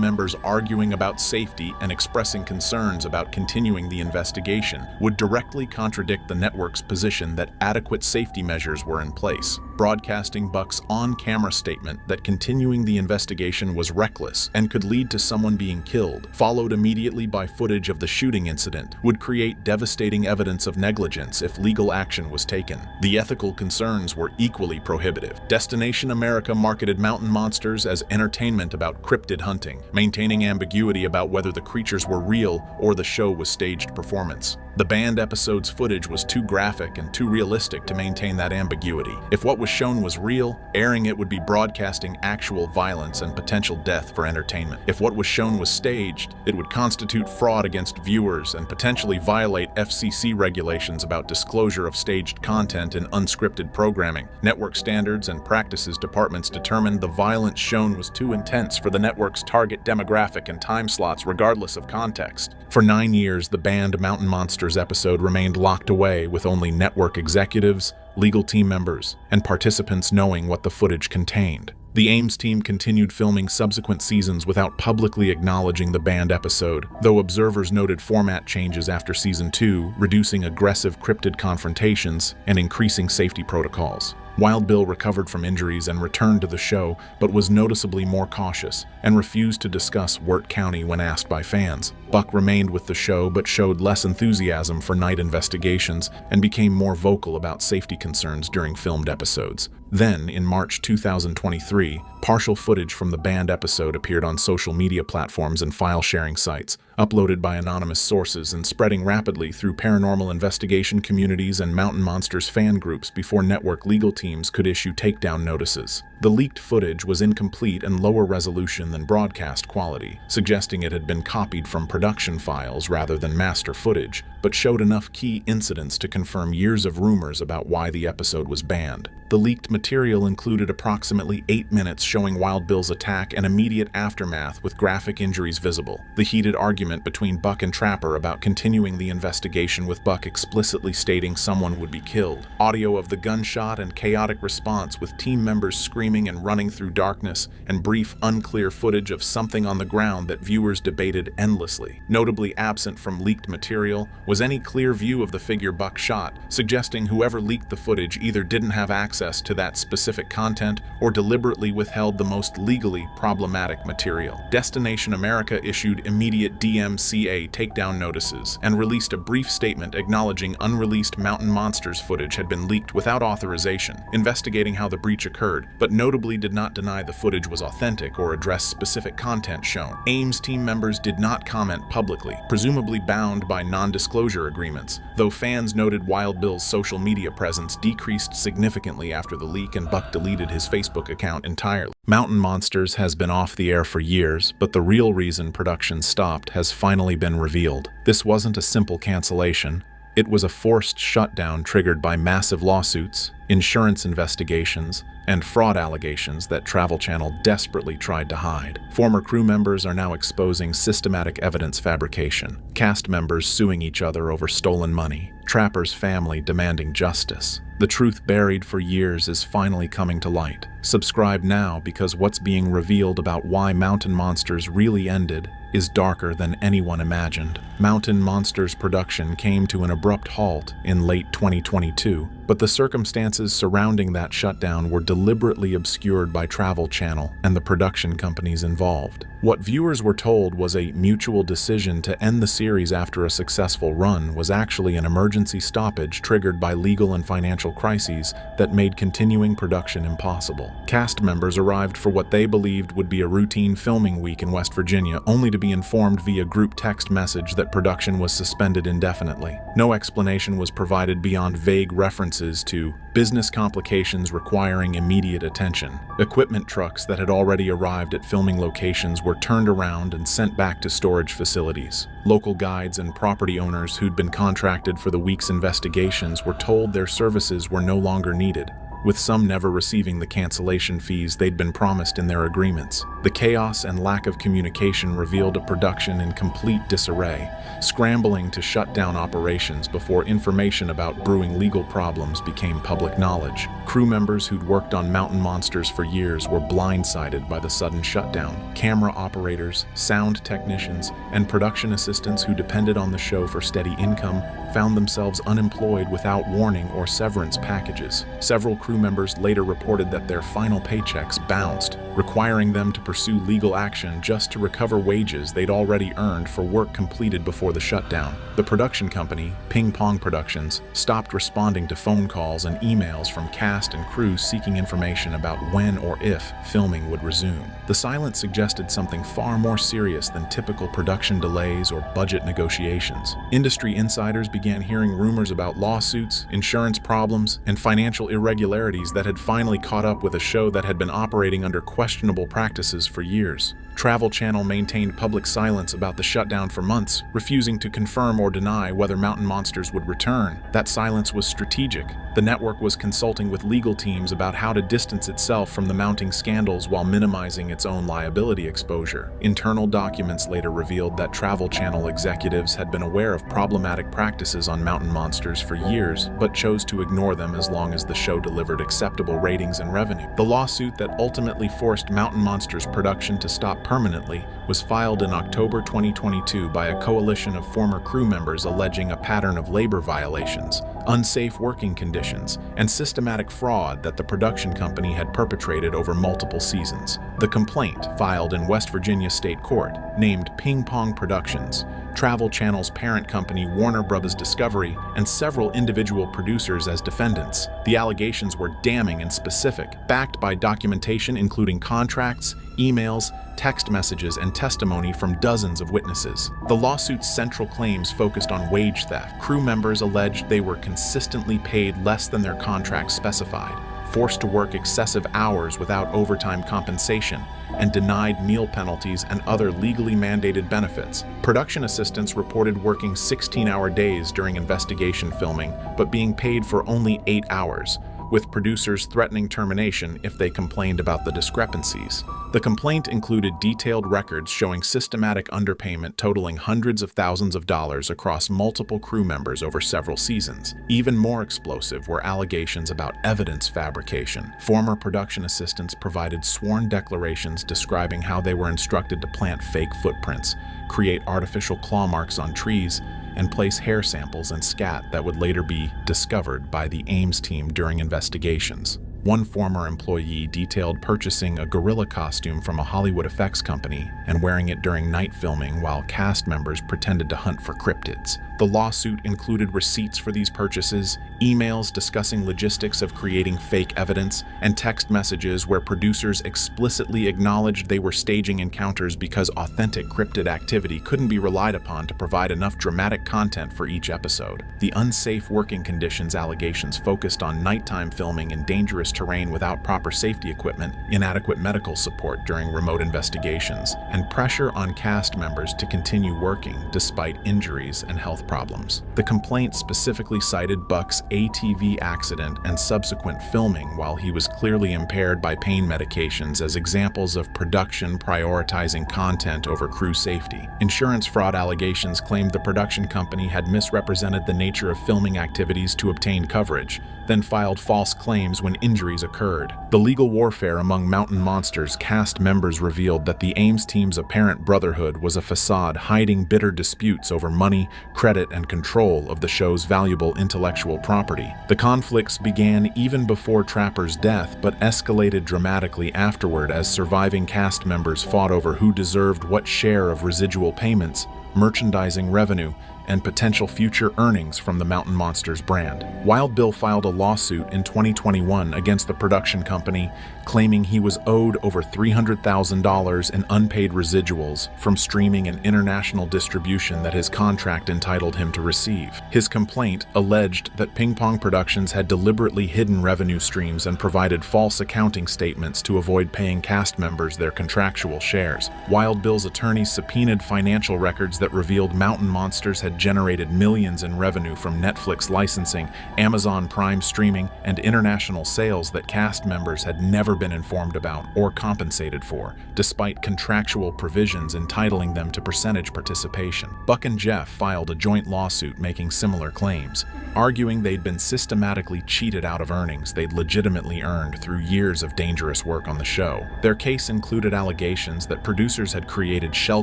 members arguing about safety and expressing concerns about continuing the investigation would directly contradict the network's position that adequate safety measures were in place. Broadcasting Buck's on-camera statement that continuing the investigation was reckless and could lead to someone being killed, followed immediately by footage of the shooting incident, would create devastating evidence of negligence if legal action was taken. The ethical concerns were equally prohibitive. Destination America marketed mountain monsters as entertainment about cryptid hunting, maintaining ambiguity about whether the creatures were real or the show was staged performance. The banned episode's footage was too graphic and too realistic to maintain that ambiguity. If what was shown was real, airing it would be broadcasting actual violence and potential death for entertainment. If what was shown was staged, it would constitute fraud against viewers and potentially violate FCC regulations about disclosure of staged content in unscripted programming. Network standards and practices departments determined the violence shown was too intense for the network's target demographic and time slots regardless of context. For 9 years, the banned Mountain Monsters episode remained locked away with only network executives, legal team members, and participants knowing what the footage contained. The Ames team continued filming subsequent seasons without publicly acknowledging the banned episode, though observers noted format changes after season 2, reducing aggressive cryptid confrontations and increasing safety protocols. Wild Bill recovered from injuries and returned to the show, but was noticeably more cautious and refused to discuss Wirt County when asked by fans. Buck remained with the show but showed less enthusiasm for night investigations and became more vocal about safety concerns during filmed episodes. Then, in March 2023, partial footage from the banned episode appeared on social media platforms and file-sharing sites, uploaded by anonymous sources and spreading rapidly through paranormal investigation communities and Mountain Monsters fan groups before network legal teams could issue takedown notices. The leaked footage was incomplete and lower resolution than broadcast quality, suggesting it had been copied from production files rather than master footage, but showed enough key incidents to confirm years of rumors about why the episode was banned. The leaked material included approximately 8 minutes showing Wild Bill's attack and immediate aftermath with graphic injuries visible. The heated argument between Buck and Trapper about continuing the investigation with Buck explicitly stating someone would be killed. Audio of the gunshot and chaotic response with team members screaming and running through darkness, and brief, unclear footage of something on the ground that viewers debated endlessly. Notably absent from leaked material was any clear view of the figure Buck shot, suggesting whoever leaked the footage either didn't have access to that specific content or deliberately withheld the most legally problematic material. Destination America issued immediate DMCA takedown notices and released a brief statement acknowledging unreleased Mountain Monsters footage had been leaked without authorization, investigating how the breach occurred, but notably did not deny the footage was authentic or address specific content shown. Ames team members did not comment publicly, presumably bound by non-disclosure agreements, though fans noted Wild Bill's social media presence decreased significantly after the leak and Buck deleted his Facebook account entirely. Mountain Monsters has been off the air for years, but the real reason production stopped has finally been revealed. This wasn't a simple cancellation. It was a forced shutdown triggered by massive lawsuits, insurance investigations, and fraud allegations that Travel Channel desperately tried to hide. Former crew members are now exposing systematic evidence fabrication, cast members suing each other over stolen money, Trapper's family demanding justice. The truth buried for years is finally coming to light. Subscribe now, because what's being revealed about why Mountain Monsters really ended is darker than anyone imagined. Mountain Monsters production came to an abrupt halt in late 2022, but the circumstances surrounding that shutdown were deliberately obscured by Travel Channel and the production companies involved. What viewers were told was a mutual decision to end the series after a successful run was actually an emergency stoppage triggered by legal and financial crises that made continuing production impossible. Cast members arrived for what they believed would be a routine filming week in West Virginia, only to be informed via group text message that production was suspended indefinitely. No explanation was provided beyond vague references to business complications requiring immediate attention. Equipment trucks that had already arrived at filming locations were turned around and sent back to storage facilities. Local guides and property owners who'd been contracted for the week's investigations were told their services were no longer needed, with some never receiving the cancellation fees they'd been promised in their agreements. The chaos and lack of communication revealed a production in complete disarray, scrambling to shut down operations before information about brewing legal problems became public knowledge. Crew members who'd worked on Mountain Monsters for years were blindsided by the sudden shutdown. Camera operators, sound technicians, and production assistants who depended on the show for steady income found themselves unemployed without warning or severance packages. Several crew members later reported that their final paychecks bounced, requiring them to pursue legal action just to recover wages they'd already earned for work completed before the shutdown. The production company, Ping Pong Productions, stopped responding to phone calls and emails from cast and crew seeking information about when or if filming would resume. The silence suggested something far more serious than typical production delays or budget negotiations. Industry insiders began hearing rumors about lawsuits, insurance problems, and financial irregularities that had finally caught up with a show that had been operating under questionable practices for years. Travel Channel maintained public silence about the shutdown for months, refusing to confirm or deny whether Mountain Monsters would return. That silence was strategic. The network was consulting with legal teams about how to distance itself from the mounting scandals while minimizing its own liability exposure. Internal documents later revealed that Travel Channel executives had been aware of problematic practices on Mountain Monsters for years, but chose to ignore them as long as the show delivered acceptable ratings and revenue. The lawsuit that ultimately forced Mountain Monsters production to stop permanently was filed in October 2022 by a coalition of former crew members alleging a pattern of labor violations, unsafe working conditions, and systematic fraud that the production company had perpetrated over multiple seasons. The complaint, filed in West Virginia State Court, named Ping Pong Productions, Travel Channel's parent company Warner Bros. Discovery, and several individual producers as defendants. The allegations were damning and specific, backed by documentation including contracts, emails, text messages, and testimony from dozens of witnesses. The lawsuit's central claims focused on wage theft. Crew members alleged they were consistently paid less than their contracts specified, forced to work excessive hours without overtime compensation, and denied meal penalties and other legally mandated benefits. Production assistants reported working 16-hour days during investigation filming, but being paid for only 8 hours, with producers threatening termination if they complained about the discrepancies. The complaint included detailed records showing systematic underpayment totaling hundreds of thousands of dollars across multiple crew members over several seasons. Even more explosive were allegations about evidence fabrication. Former production assistants provided sworn declarations describing how they were instructed to plant fake footprints, create artificial claw marks on trees, and place hair samples and scat that would later be discovered by the Ames team during investigations. One former employee detailed purchasing a gorilla costume from a Hollywood effects company and wearing it during night filming while cast members pretended to hunt for cryptids. The lawsuit included receipts for these purchases, emails discussing logistics of creating fake evidence, and text messages where producers explicitly acknowledged they were staging encounters because authentic cryptid activity couldn't be relied upon to provide enough dramatic content for each episode. The unsafe working conditions allegations focused on nighttime filming in dangerous terrain without proper safety equipment, inadequate medical support during remote investigations, and pressure on cast members to continue working despite injuries and health health problems. The complaint specifically cited Buck's ATV accident and subsequent filming while he was clearly impaired by pain medications as examples of production prioritizing content over crew safety. Insurance fraud allegations claimed the production company had misrepresented the nature of filming activities to obtain coverage, then filed false claims when injuries occurred. The legal warfare among Mountain Monsters cast members revealed that the Ames team's apparent brotherhood was a facade hiding bitter disputes over money, credit, and control of the show's valuable intellectual property. The conflicts began even before Trapper's death but escalated dramatically afterward as surviving cast members fought over who deserved what share of residual payments, merchandising revenue, and potential future earnings from the Mountain Monsters brand. Wild Bill filed a lawsuit in 2021 against the production company, claiming he was owed over $300,000 in unpaid residuals from streaming and international distribution that his contract entitled him to receive. His complaint alleged that Ping Pong Productions had deliberately hidden revenue streams and provided false accounting statements to avoid paying cast members their contractual shares. Wild Bill's attorneys subpoenaed financial records that revealed Mountain Monsters had generated millions in revenue from Netflix licensing, Amazon Prime streaming, and international sales that cast members had never been informed about or compensated for, despite contractual provisions entitling them to percentage participation. Buck and Jeff filed a joint lawsuit making similar claims, arguing they'd been systematically cheated out of earnings they'd legitimately earned through years of dangerous work on the show. Their case included allegations that producers had created shell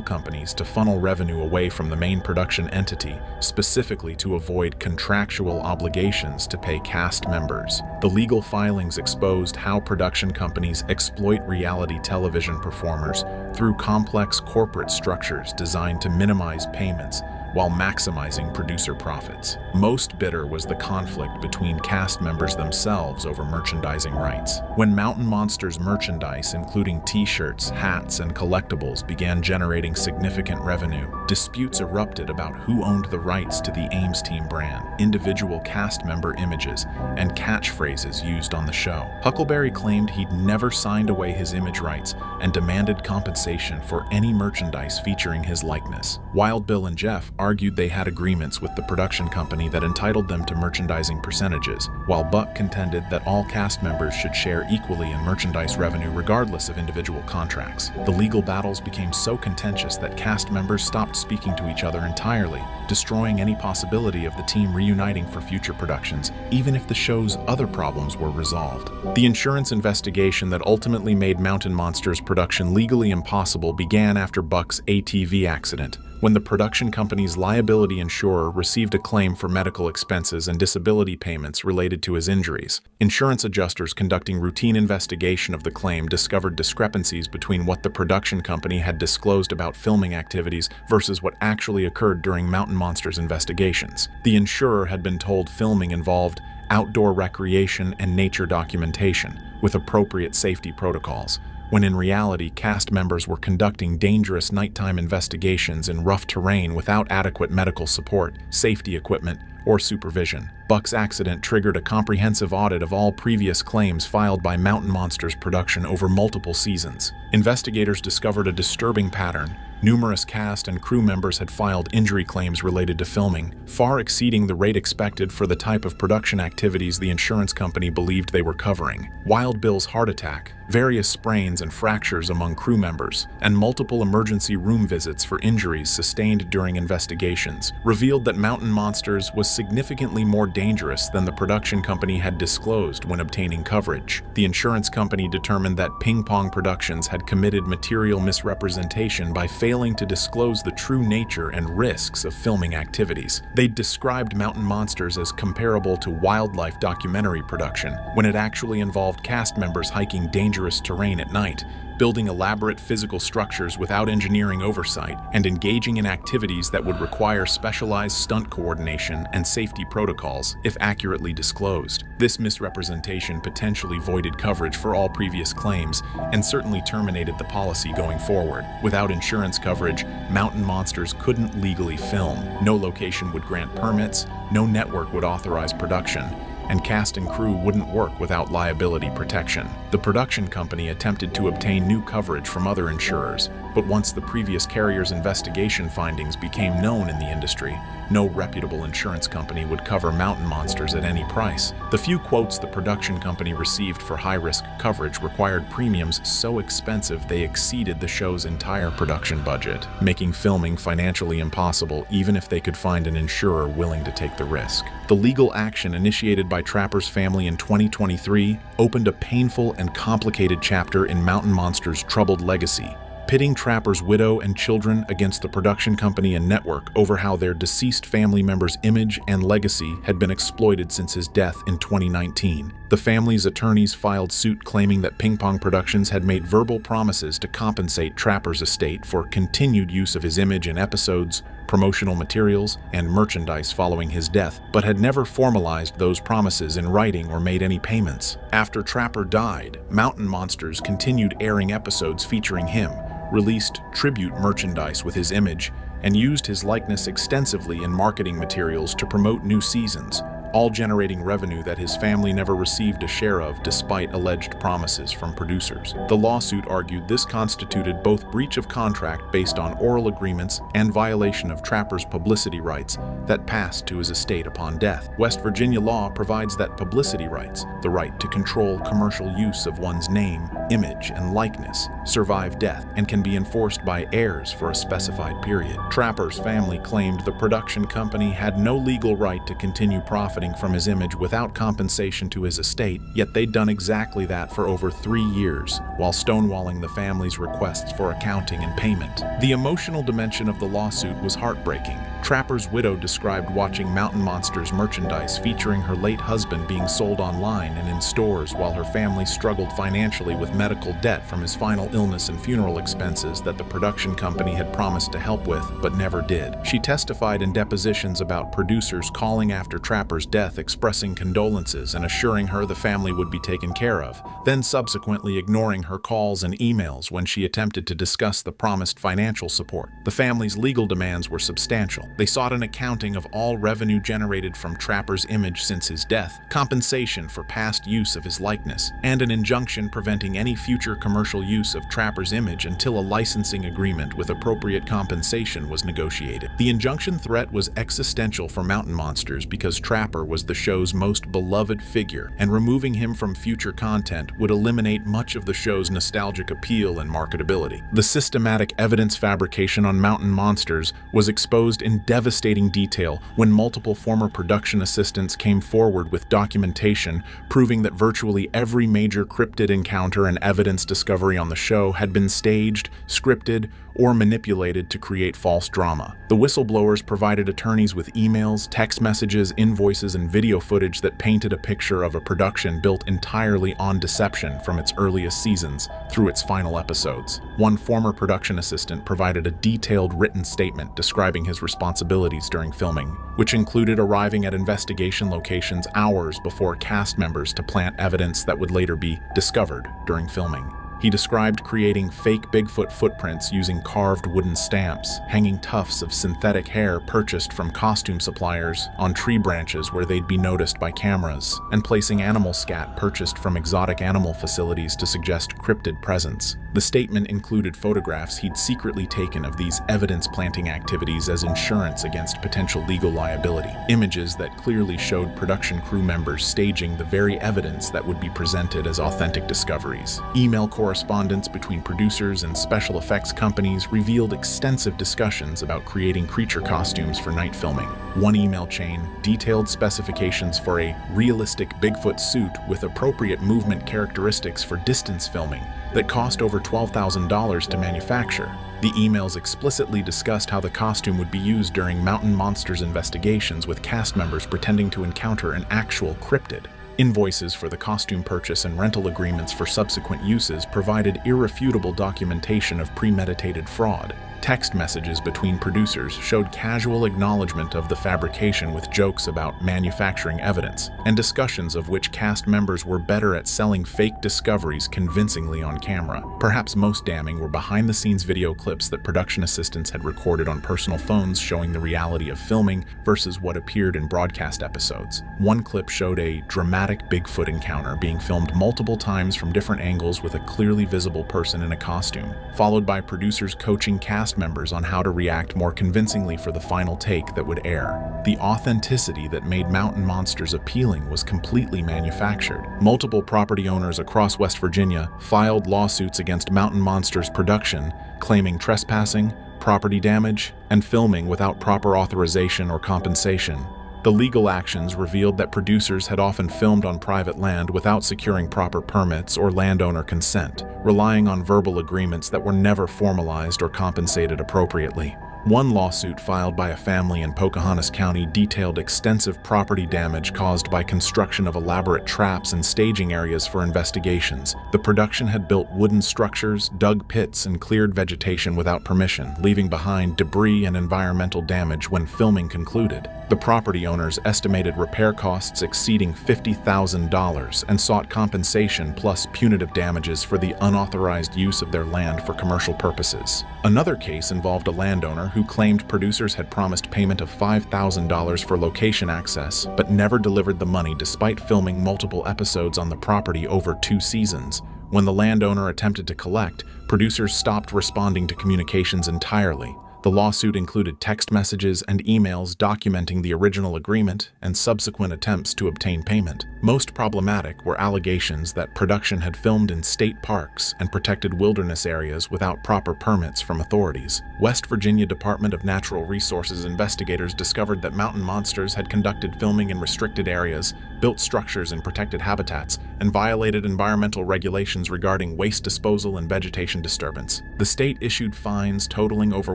companies to funnel revenue away from the main production entity, specifically to avoid contractual obligations to pay cast members. The legal filings exposed how production companies exploit reality television performers through complex corporate structures designed to minimize payments while maximizing producer profits. Most bitter was the conflict between cast members themselves over merchandising rights. When Mountain Monsters merchandise, including t-shirts, hats, and collectibles, began generating significant revenue, disputes erupted about who owned the rights to the Ames Team brand, individual cast member images, and catchphrases used on the show. Huckleberry claimed he'd never signed away his image rights and demanded compensation for any merchandise featuring his likeness. Wild Bill and Jeff argued they had agreements with the production company that entitled them to merchandising percentages, while Buck contended that all cast members should share equally in merchandise revenue regardless of individual contracts. The legal battles became so contentious that cast members stopped speaking to each other entirely, destroying any possibility of the team reuniting for future productions, even if the show's other problems were resolved. The insurance investigation that ultimately made Mountain Monsters production legally impossible began after Buck's ATV accident, when the production company's liability insurer received a claim for medical expenses and disability payments related to his injuries. Insurance adjusters conducting routine investigation of the claim discovered discrepancies between what the production company had disclosed about filming activities versus what actually occurred during Mountain Monsters investigations. The insurer had been told filming involved outdoor recreation and nature documentation, with appropriate safety protocols, when in reality cast members were conducting dangerous nighttime investigations in rough terrain without adequate medical support, safety equipment, or supervision. Buck's accident triggered a comprehensive audit of all previous claims filed by Mountain Monsters production over multiple seasons. Investigators discovered a disturbing pattern. Numerous cast and crew members had filed injury claims related to filming, far exceeding the rate expected for the type of production activities the insurance company believed they were covering. Wild Bill's heart attack, various sprains and fractures among crew members, and multiple emergency room visits for injuries sustained during investigations revealed that Mountain Monsters was significantly more dangerous than the production company had disclosed when obtaining coverage. The insurance company determined that Ping Pong Productions had committed material misrepresentation by failing to disclose the true nature and risks of filming activities. They described Mountain Monsters as comparable to wildlife documentary production, when it actually involved cast members hiking dangerous terrain at night, building elaborate physical structures without engineering oversight, and engaging in activities that would require specialized stunt coordination and safety protocols if accurately disclosed. This misrepresentation potentially voided coverage for all previous claims and certainly terminated the policy going forward. Without insurance coverage, Mountain Monsters couldn't legally film. No location would grant permits, no network would authorize production, and cast and crew wouldn't work without liability protection. The production company attempted to obtain new coverage from other insurers, But once the previous carrier's investigation findings became known in the industry, no reputable insurance company would cover mountain monsters at any price. The few quotes the production company received for high-risk coverage required premiums so expensive they exceeded the show's entire production budget, making filming financially impossible even if they could find an insurer willing to take the risk. The legal action initiated by Trapper's family in 2023 opened a painful and complicated chapter in Mountain Monster's troubled legacy, pitting Trapper's widow and children against the production company and network over how their deceased family member's image and legacy had been exploited since his death in 2019. The family's attorneys filed suit claiming that Ping Pong Productions had made verbal promises to compensate Trapper's estate for continued use of his image in episodes, promotional materials, and merchandise following his death, but had never formalized those promises in writing or made any payments. After Trapper died, Mountain Monsters continued airing episodes featuring him, released tribute merchandise with his image, and used his likeness extensively in marketing materials to promote new seasons, all generating revenue that his family never received a share of despite alleged promises from producers. The lawsuit argued this constituted both breach of contract based on oral agreements and violation of Trapper's publicity rights that passed to his estate upon death. West Virginia law provides that publicity rights, the right to control commercial use of one's name, image, and likeness, survive death and can be enforced by heirs for a specified period. Trapper's family claimed the production company had no legal right to continue profiting from his image without compensation to his estate, yet they'd done exactly that for over 3 years, while stonewalling the family's requests for accounting and payment. The emotional dimension of the lawsuit was heartbreaking. Trapper's widow described watching Mountain Monsters merchandise featuring her late husband being sold online and in stores while her family struggled financially with medical debt from his final illness and funeral expenses that the production company had promised to help with, but never did. She testified in depositions about producers calling after Trapper's death expressing condolences and assuring her the family would be taken care of, then subsequently ignoring her calls and emails when she attempted to discuss the promised financial support. The family's legal demands were substantial. They sought an accounting of all revenue generated from Trapper's image since his death, compensation for past use of his likeness, and an injunction preventing any future commercial use of Trapper's image until a licensing agreement with appropriate compensation was negotiated. The injunction threat was existential for Mountain Monsters because Trapper was the show's most beloved figure, and removing him from future content would eliminate much of the show's nostalgic appeal and marketability. The systematic evidence fabrication on Mountain Monsters was exposed in devastating detail when multiple former production assistants came forward with documentation proving that virtually every major cryptid encounter and evidence discovery on the show had been staged, scripted, or manipulated to create false drama. The whistleblowers provided attorneys with emails, text messages, invoices, and video footage that painted a picture of a production built entirely on deception from its earliest seasons through its final episodes. One former production assistant provided a detailed written statement describing his responsibilities during filming, which included arriving at investigation locations hours before cast members to plant evidence that would later be discovered during filming. He described creating fake Bigfoot footprints using carved wooden stamps, hanging tufts of synthetic hair purchased from costume suppliers on tree branches where they'd be noticed by cameras, and placing animal scat purchased from exotic animal facilities to suggest cryptid presence. The statement included photographs he'd secretly taken of these evidence-planting activities as insurance against potential legal liability, images that clearly showed production crew members staging the very evidence that would be presented as authentic discoveries. Email correspondence between producers and special effects companies revealed extensive discussions about creating creature costumes for night filming. One email chain detailed specifications for a realistic Bigfoot suit with appropriate movement characteristics for distance filming that cost over $12,000 to manufacture. The emails explicitly discussed how the costume would be used during Mountain Monsters investigations, with cast members pretending to encounter an actual cryptid. Invoices for the costume purchase and rental agreements for subsequent uses provided irrefutable documentation of premeditated fraud. Text messages between producers showed casual acknowledgement of the fabrication with jokes about manufacturing evidence, and discussions of which cast members were better at selling fake discoveries convincingly on camera. Perhaps most damning were behind-the-scenes video clips that production assistants had recorded on personal phones showing the reality of filming versus what appeared in broadcast episodes. One clip showed a dramatic Bigfoot encounter being filmed multiple times from different angles with a clearly visible person in a costume, followed by producers coaching cast members on how to react more convincingly for the final take that would air. The authenticity that made Mountain Monsters appealing was completely manufactured. Multiple property owners across West Virginia filed lawsuits against Mountain Monsters production, claiming trespassing, property damage, and filming without proper authorization or compensation. The legal actions revealed that producers had often filmed on private land without securing proper permits or landowner consent, relying on verbal agreements that were never formalized or compensated appropriately. One lawsuit filed by a family in Pocahontas County detailed extensive property damage caused by construction of elaborate traps and staging areas for investigations. The production had built wooden structures, dug pits, and cleared vegetation without permission, leaving behind debris and environmental damage when filming concluded. The property owners estimated repair costs exceeding $50,000 and sought compensation plus punitive damages for the unauthorized use of their land for commercial purposes. Another case involved a landowner who claimed producers had promised payment of $5,000 for location access, but never delivered the money despite filming multiple episodes on the property over 2 seasons. When the landowner attempted to collect, producers stopped responding to communications entirely. The lawsuit included text messages and emails documenting the original agreement and subsequent attempts to obtain payment. Most problematic were allegations that production had filmed in state parks and protected wilderness areas without proper permits from authorities. West Virginia Department of Natural Resources investigators discovered that Mountain Monsters had conducted filming in restricted areas, built structures in protected habitats, and violated environmental regulations regarding waste disposal and vegetation disturbance. The state issued fines totaling over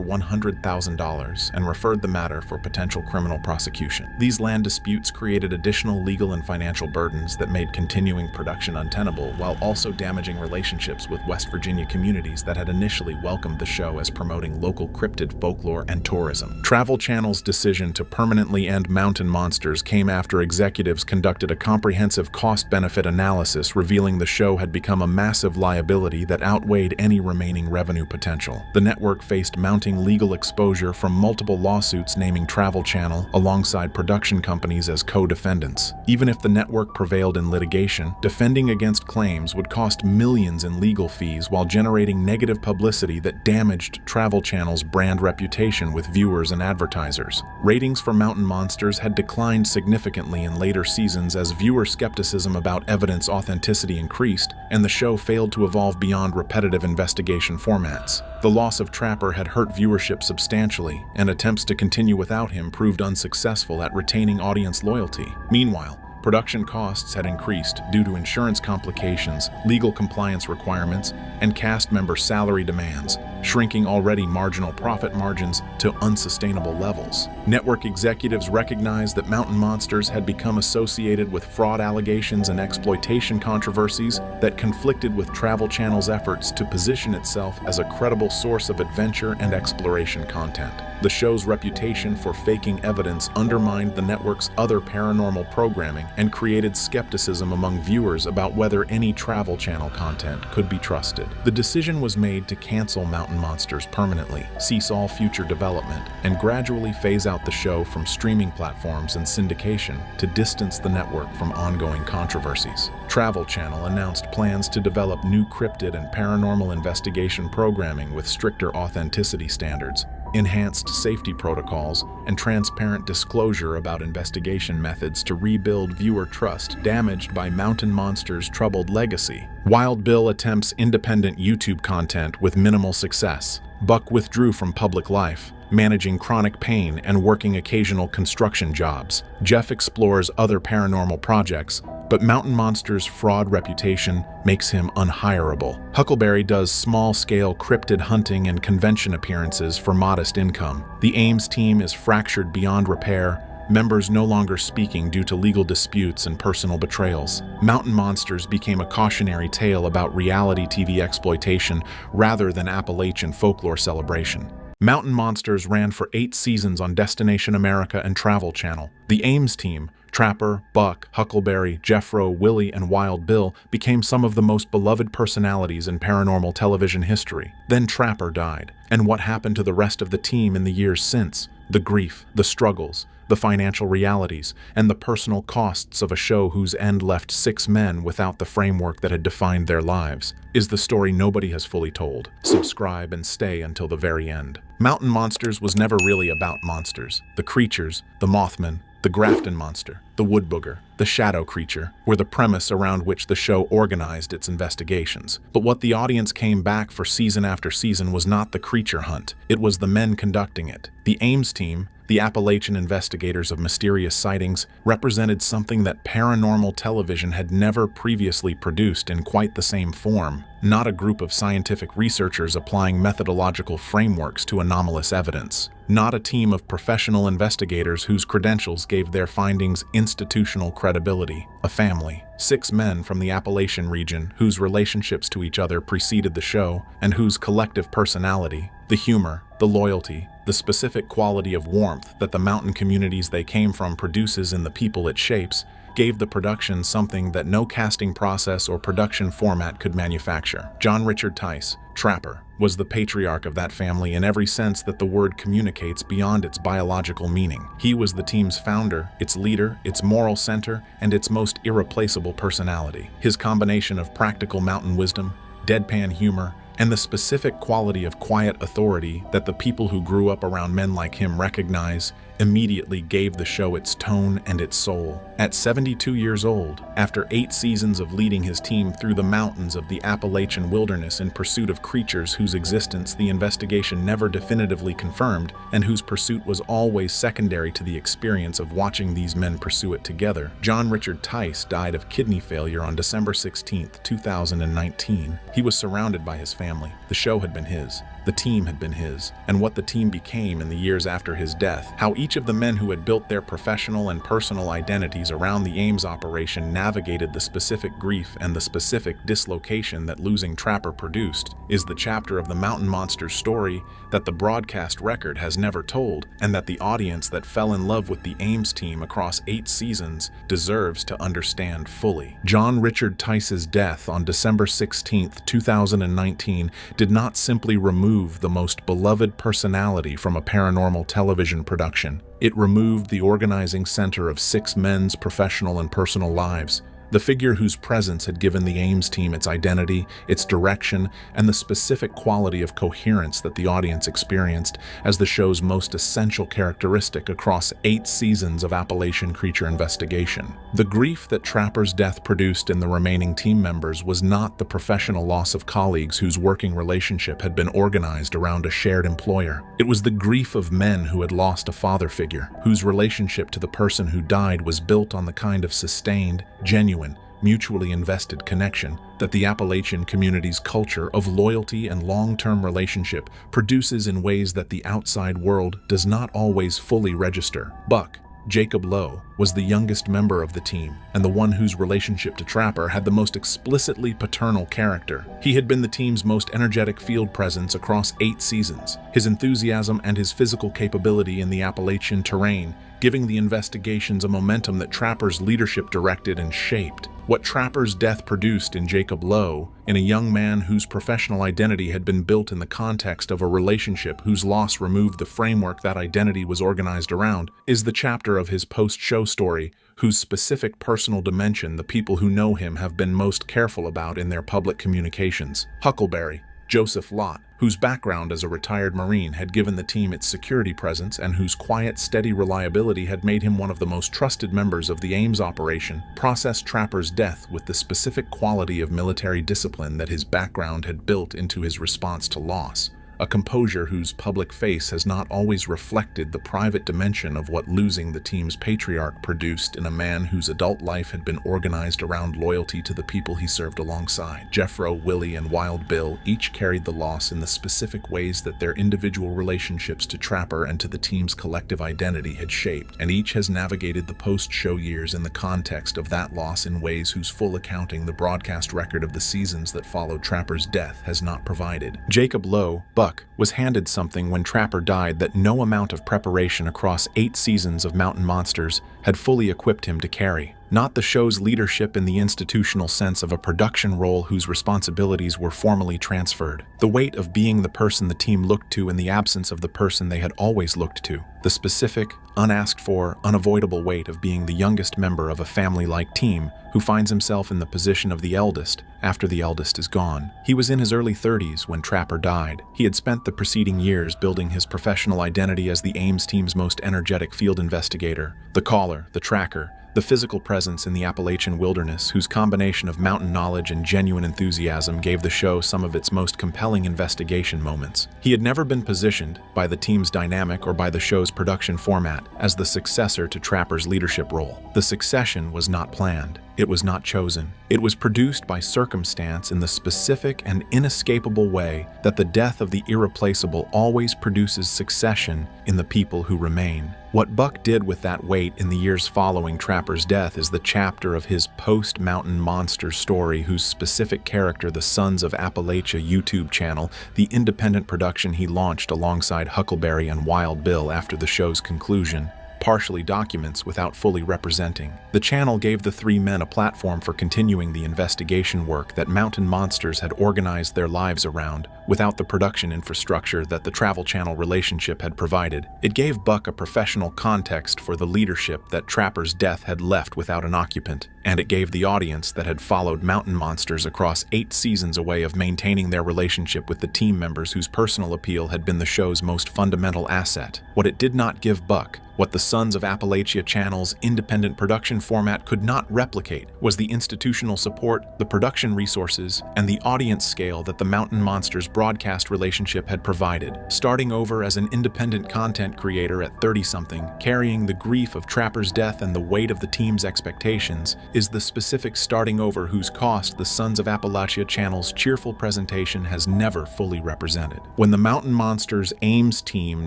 $100,000 and referred the matter for potential criminal prosecution. These land disputes created additional legal and financial burdens that made continuing production untenable, while also damaging relationships with West Virginia communities that had initially welcomed the show as promoting local cryptid folklore and tourism. Travel Channel's decision to permanently end Mountain Monsters came after executives conducted a comprehensive cost-benefit analysis revealing the show had become a massive liability that outweighed any remaining revenue potential. The network faced mounting legal exposure from multiple lawsuits naming Travel Channel alongside production companies as co-defendants. Even if the network prevailed in litigation, defending against claims would cost millions in legal fees while generating negative publicity that damaged Travel Channel's brand reputation with viewers and advertisers. Ratings for Mountain Monsters had declined significantly in later seasons as viewer skepticism about evidence authenticity increased, and the show failed to evolve beyond repetitive investigation formats. The loss of Trapper had hurt viewership substantially, and attempts to continue without him proved unsuccessful at retaining audience loyalty. Meanwhile, production costs had increased due to insurance complications, legal compliance requirements, and cast member salary demands, shrinking already marginal profit margins to unsustainable levels. Network executives recognized that Mountain Monsters had become associated with fraud allegations and exploitation controversies that conflicted with Travel Channel's efforts to position itself as a credible source of adventure and exploration content. The show's reputation for faking evidence undermined the network's other paranormal programming and created skepticism among viewers about whether any Travel Channel content could be trusted. The decision was made to cancel Mountain Monsters permanently, cease all future development, and gradually phase out the show from streaming platforms and syndication to distance the network from ongoing controversies. Travel Channel announced plans to develop new cryptid and paranormal investigation programming with stricter authenticity standards, enhanced safety protocols, and transparent disclosure about investigation methods to rebuild viewer trust damaged by Mountain Monsters' troubled legacy. Wild Bill attempts independent YouTube content with minimal success. Buck withdrew from public life, managing chronic pain and working occasional construction jobs. Jeff explores other paranormal projects, but Mountain Monsters' fraud reputation makes him unhireable. Huckleberry does small-scale cryptid hunting and convention appearances for modest income. The Ames team is fractured beyond repair, members no longer speaking due to legal disputes and personal betrayals. Mountain Monsters became a cautionary tale about reality TV exploitation rather than Appalachian folklore celebration. Mountain Monsters ran for 8 seasons on Destination America and Travel Channel. The Ames team, Trapper, Buck, Huckleberry, Jeffro, Willy, and Wild Bill, became some of the most beloved personalities in paranormal television history. Then Trapper died. And what happened to the rest of the team in the years since? The grief, the struggles, the financial realities, and the personal costs of a show whose end left 6 men without the framework that had defined their lives, is the story nobody has fully told. Subscribe and stay until the very end. Mountain Monsters was never really about monsters. The creatures, the Mothman, the Grafton Monster, the Wood Booger, the Shadow Creature, were the premise around which the show organized its investigations. But what the audience came back for season after season was not the creature hunt, it was the men conducting it. The Ames team, the Appalachian investigators of mysterious sightings, represented something that paranormal television had never previously produced in quite the same form. Not a group of scientific researchers applying methodological frameworks to anomalous evidence. Not a team of professional investigators whose credentials gave their findings institutional credibility. A family. 6 men from the Appalachian region whose relationships to each other preceded the show and whose collective personality, the humor, the loyalty, the specific quality of warmth that the mountain communities they came from produces in the people it shapes, gave the production something that no casting process or production format could manufacture. John Richard Tice, Trapper, was the patriarch of that family in every sense that the word communicates beyond its biological meaning. He was the team's founder, its leader, its moral center, and its most irreplaceable personality. His combination of practical mountain wisdom, deadpan humor, and the specific quality of quiet authority that the people who grew up around men like him recognize immediately gave the show its tone and its soul. At 72 years old, after 8 seasons of leading his team through the mountains of the Appalachian wilderness in pursuit of creatures whose existence the investigation never definitively confirmed, and whose pursuit was always secondary to the experience of watching these men pursue it together, John Richard Tice died of kidney failure on December 16, 2019. He was surrounded by his family. The show had been his. The team had been his, and what the team became in the years after his death, how each of the men who had built their professional and personal identities around the Ames operation navigated the specific grief and the specific dislocation that losing Trapper produced, is the chapter of the Mountain Monsters story that the broadcast record has never told, and that the audience that fell in love with the Ames team across 8 seasons deserves to understand fully. John Richard Tice's death on December 16, 2019 did not simply remove the most beloved personality from a paranormal television production. It removed the organizing center of 6 men's professional and personal lives. The figure whose presence had given the Ames team its identity, its direction, and the specific quality of coherence that the audience experienced as the show's most essential characteristic across 8 seasons of Appalachian creature investigation. The grief that Trapper's death produced in the remaining team members was not the professional loss of colleagues whose working relationship had been organized around a shared employer. It was the grief of men who had lost a father figure, whose relationship to the person who died was built on the kind of sustained, genuine, mutually invested connection that the Appalachian community's culture of loyalty and long-term relationship produces in ways that the outside world does not always fully register. Buck, Jacob Lowe, was the youngest member of the team and the one whose relationship to Trapper had the most explicitly paternal character. He had been the team's most energetic field presence across 8 seasons, his enthusiasm and his physical capability in the Appalachian terrain giving the investigations a momentum that Trapper's leadership directed and shaped. What Trapper's death produced in Jacob Lowe, in a young man whose professional identity had been built in the context of a relationship whose loss removed the framework that identity was organized around, is the chapter of his post-show story, whose specific personal dimension the people who know him have been most careful about in their public communications. Huckleberry, Joseph Lott, whose background as a retired Marine had given the team its security presence and whose quiet, steady reliability had made him one of the most trusted members of the Ames operation, processed Trapper's death with the specific quality of military discipline that his background had built into his response to loss. A composure whose public face has not always reflected the private dimension of what losing the team's patriarch produced in a man whose adult life had been organized around loyalty to the people he served alongside. Jeffro, Willy, and Wild Bill each carried the loss in the specific ways that their individual relationships to Trapper and to the team's collective identity had shaped, and each has navigated the post-show years in the context of that loss in ways whose full accounting the broadcast record of the seasons that followed Trapper's death has not provided. Jacob Lowe, Buck, Buck was handed something when Trapper died that no amount of preparation across 8 seasons of Mountain Monsters had fully equipped him to carry. Not the show's leadership in the institutional sense of a production role whose responsibilities were formally transferred. The weight of being the person the team looked to in the absence of the person they had always looked to. The specific, unasked for, unavoidable weight of being the youngest member of a family-like team who finds himself in the position of the eldest after the eldest is gone. He was in his early 30s when Trapper died. He had spent the preceding years building his professional identity as the Ames team's most energetic field investigator, the caller, the tracker, the physical presence in the Appalachian wilderness, whose combination of mountain knowledge and genuine enthusiasm gave the show some of its most compelling investigation moments. He had never been positioned, by the team's dynamic or by the show's production format, as the successor to Trapper's leadership role. The succession was not planned. It was not chosen. It was produced by circumstance in the specific and inescapable way that the death of the irreplaceable always produces succession in the people who remain. What Buck did with that weight in the years following Trapper's death is the chapter of his post-Mountain Monsters story whose specific character the Sons of Appalachia YouTube channel, the independent production he launched alongside Huckleberry and Wild Bill after the show's conclusion, partially documents without fully representing. The channel gave the 3 men a platform for continuing the investigation work that Mountain Monsters had organized their lives around, without the production infrastructure that the Travel Channel relationship had provided. It gave Buck a professional context for the leadership that Trapper's death had left without an occupant, and it gave the audience that had followed Mountain Monsters across 8 seasons a way of maintaining their relationship with the team members whose personal appeal had been the show's most fundamental asset. What it did not give Buck, what the Sons of Appalachia channel's independent production format could not replicate, was the institutional support, the production resources, and the audience scale that the Mountain Monsters broadcast relationship had provided. Starting over as an independent content creator at 30-something, carrying the grief of Trapper's death and the weight of the team's expectations, is the specific starting over whose cost the Sons of Appalachia channel's cheerful presentation has never fully represented. When the Mountain Monsters Ames team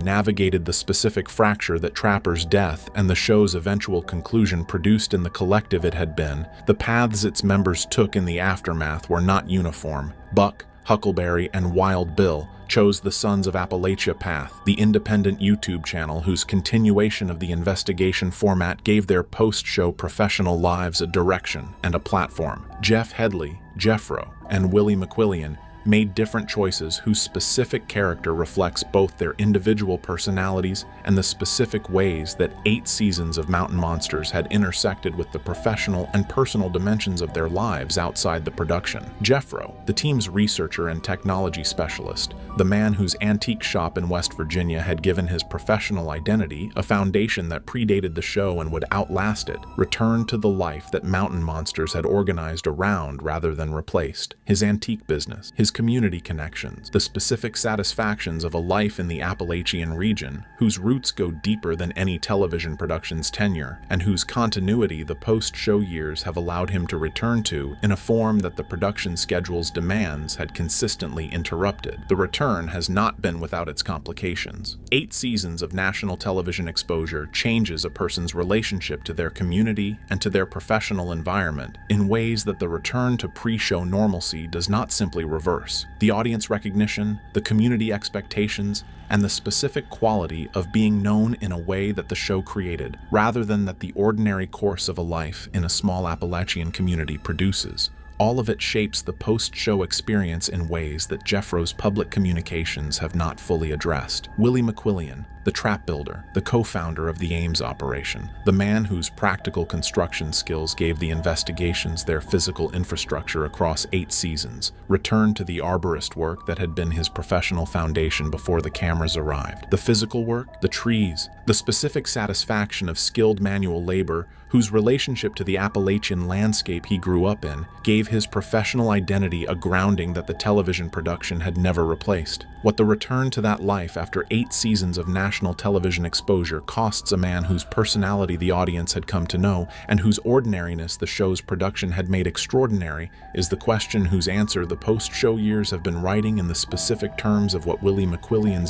navigated the specific fracture that Trapper's death and the show's eventual conclusion produced in the collective it had been, the paths its members took in the aftermath were not uniform. Buck, Huckleberry, and Wild Bill chose the Sons of Appalachia path, the independent YouTube channel whose continuation of the investigation format gave their post-show professional lives a direction and a platform. Jeff Headley, Jeffro, and Willy made different choices whose specific character reflects both their individual personalities and the specific ways that 8 seasons of Mountain Monsters had intersected with the professional and personal dimensions of their lives outside the production. Jeffro, the team's researcher and technology specialist, the man whose antique shop in West Virginia had given his professional identity a foundation that predated the show and would outlast it, returned to the life that Mountain Monsters had organized around rather than replaced. His antique business, his community connections, the specific satisfactions of a life in the Appalachian region, whose roots go deeper than any television production's tenure, and whose continuity the post-show years have allowed him to return to in a form that the production schedule's demands had consistently interrupted. The return has not been without its complications. 8 seasons of national television exposure changes a person's relationship to their community and to their professional environment in ways that the return to pre-show normalcy does not simply reverse. The audience recognition, the community expectations, and the specific quality of being known in a way that the show created, rather than that the ordinary course of a life in a small Appalachian community produces. All of it shapes the post-show experience in ways that Jeffro's public communications have not fully addressed. Willy, the trap builder, the co-founder of the Ames operation, the man whose practical construction skills gave the investigations their physical infrastructure across 8 seasons, returned to the arborist work that had been his professional foundation before the cameras arrived. The physical work, the trees, the specific satisfaction of skilled manual labor whose relationship to the Appalachian landscape he grew up in gave his professional identity a grounding that the television production had never replaced. What the return to that life after 8 seasons of national television exposure costs a man whose personality the audience had come to know and whose ordinariness the show's production had made extraordinary is the question whose answer the post-show years have been writing in the specific terms of what Willy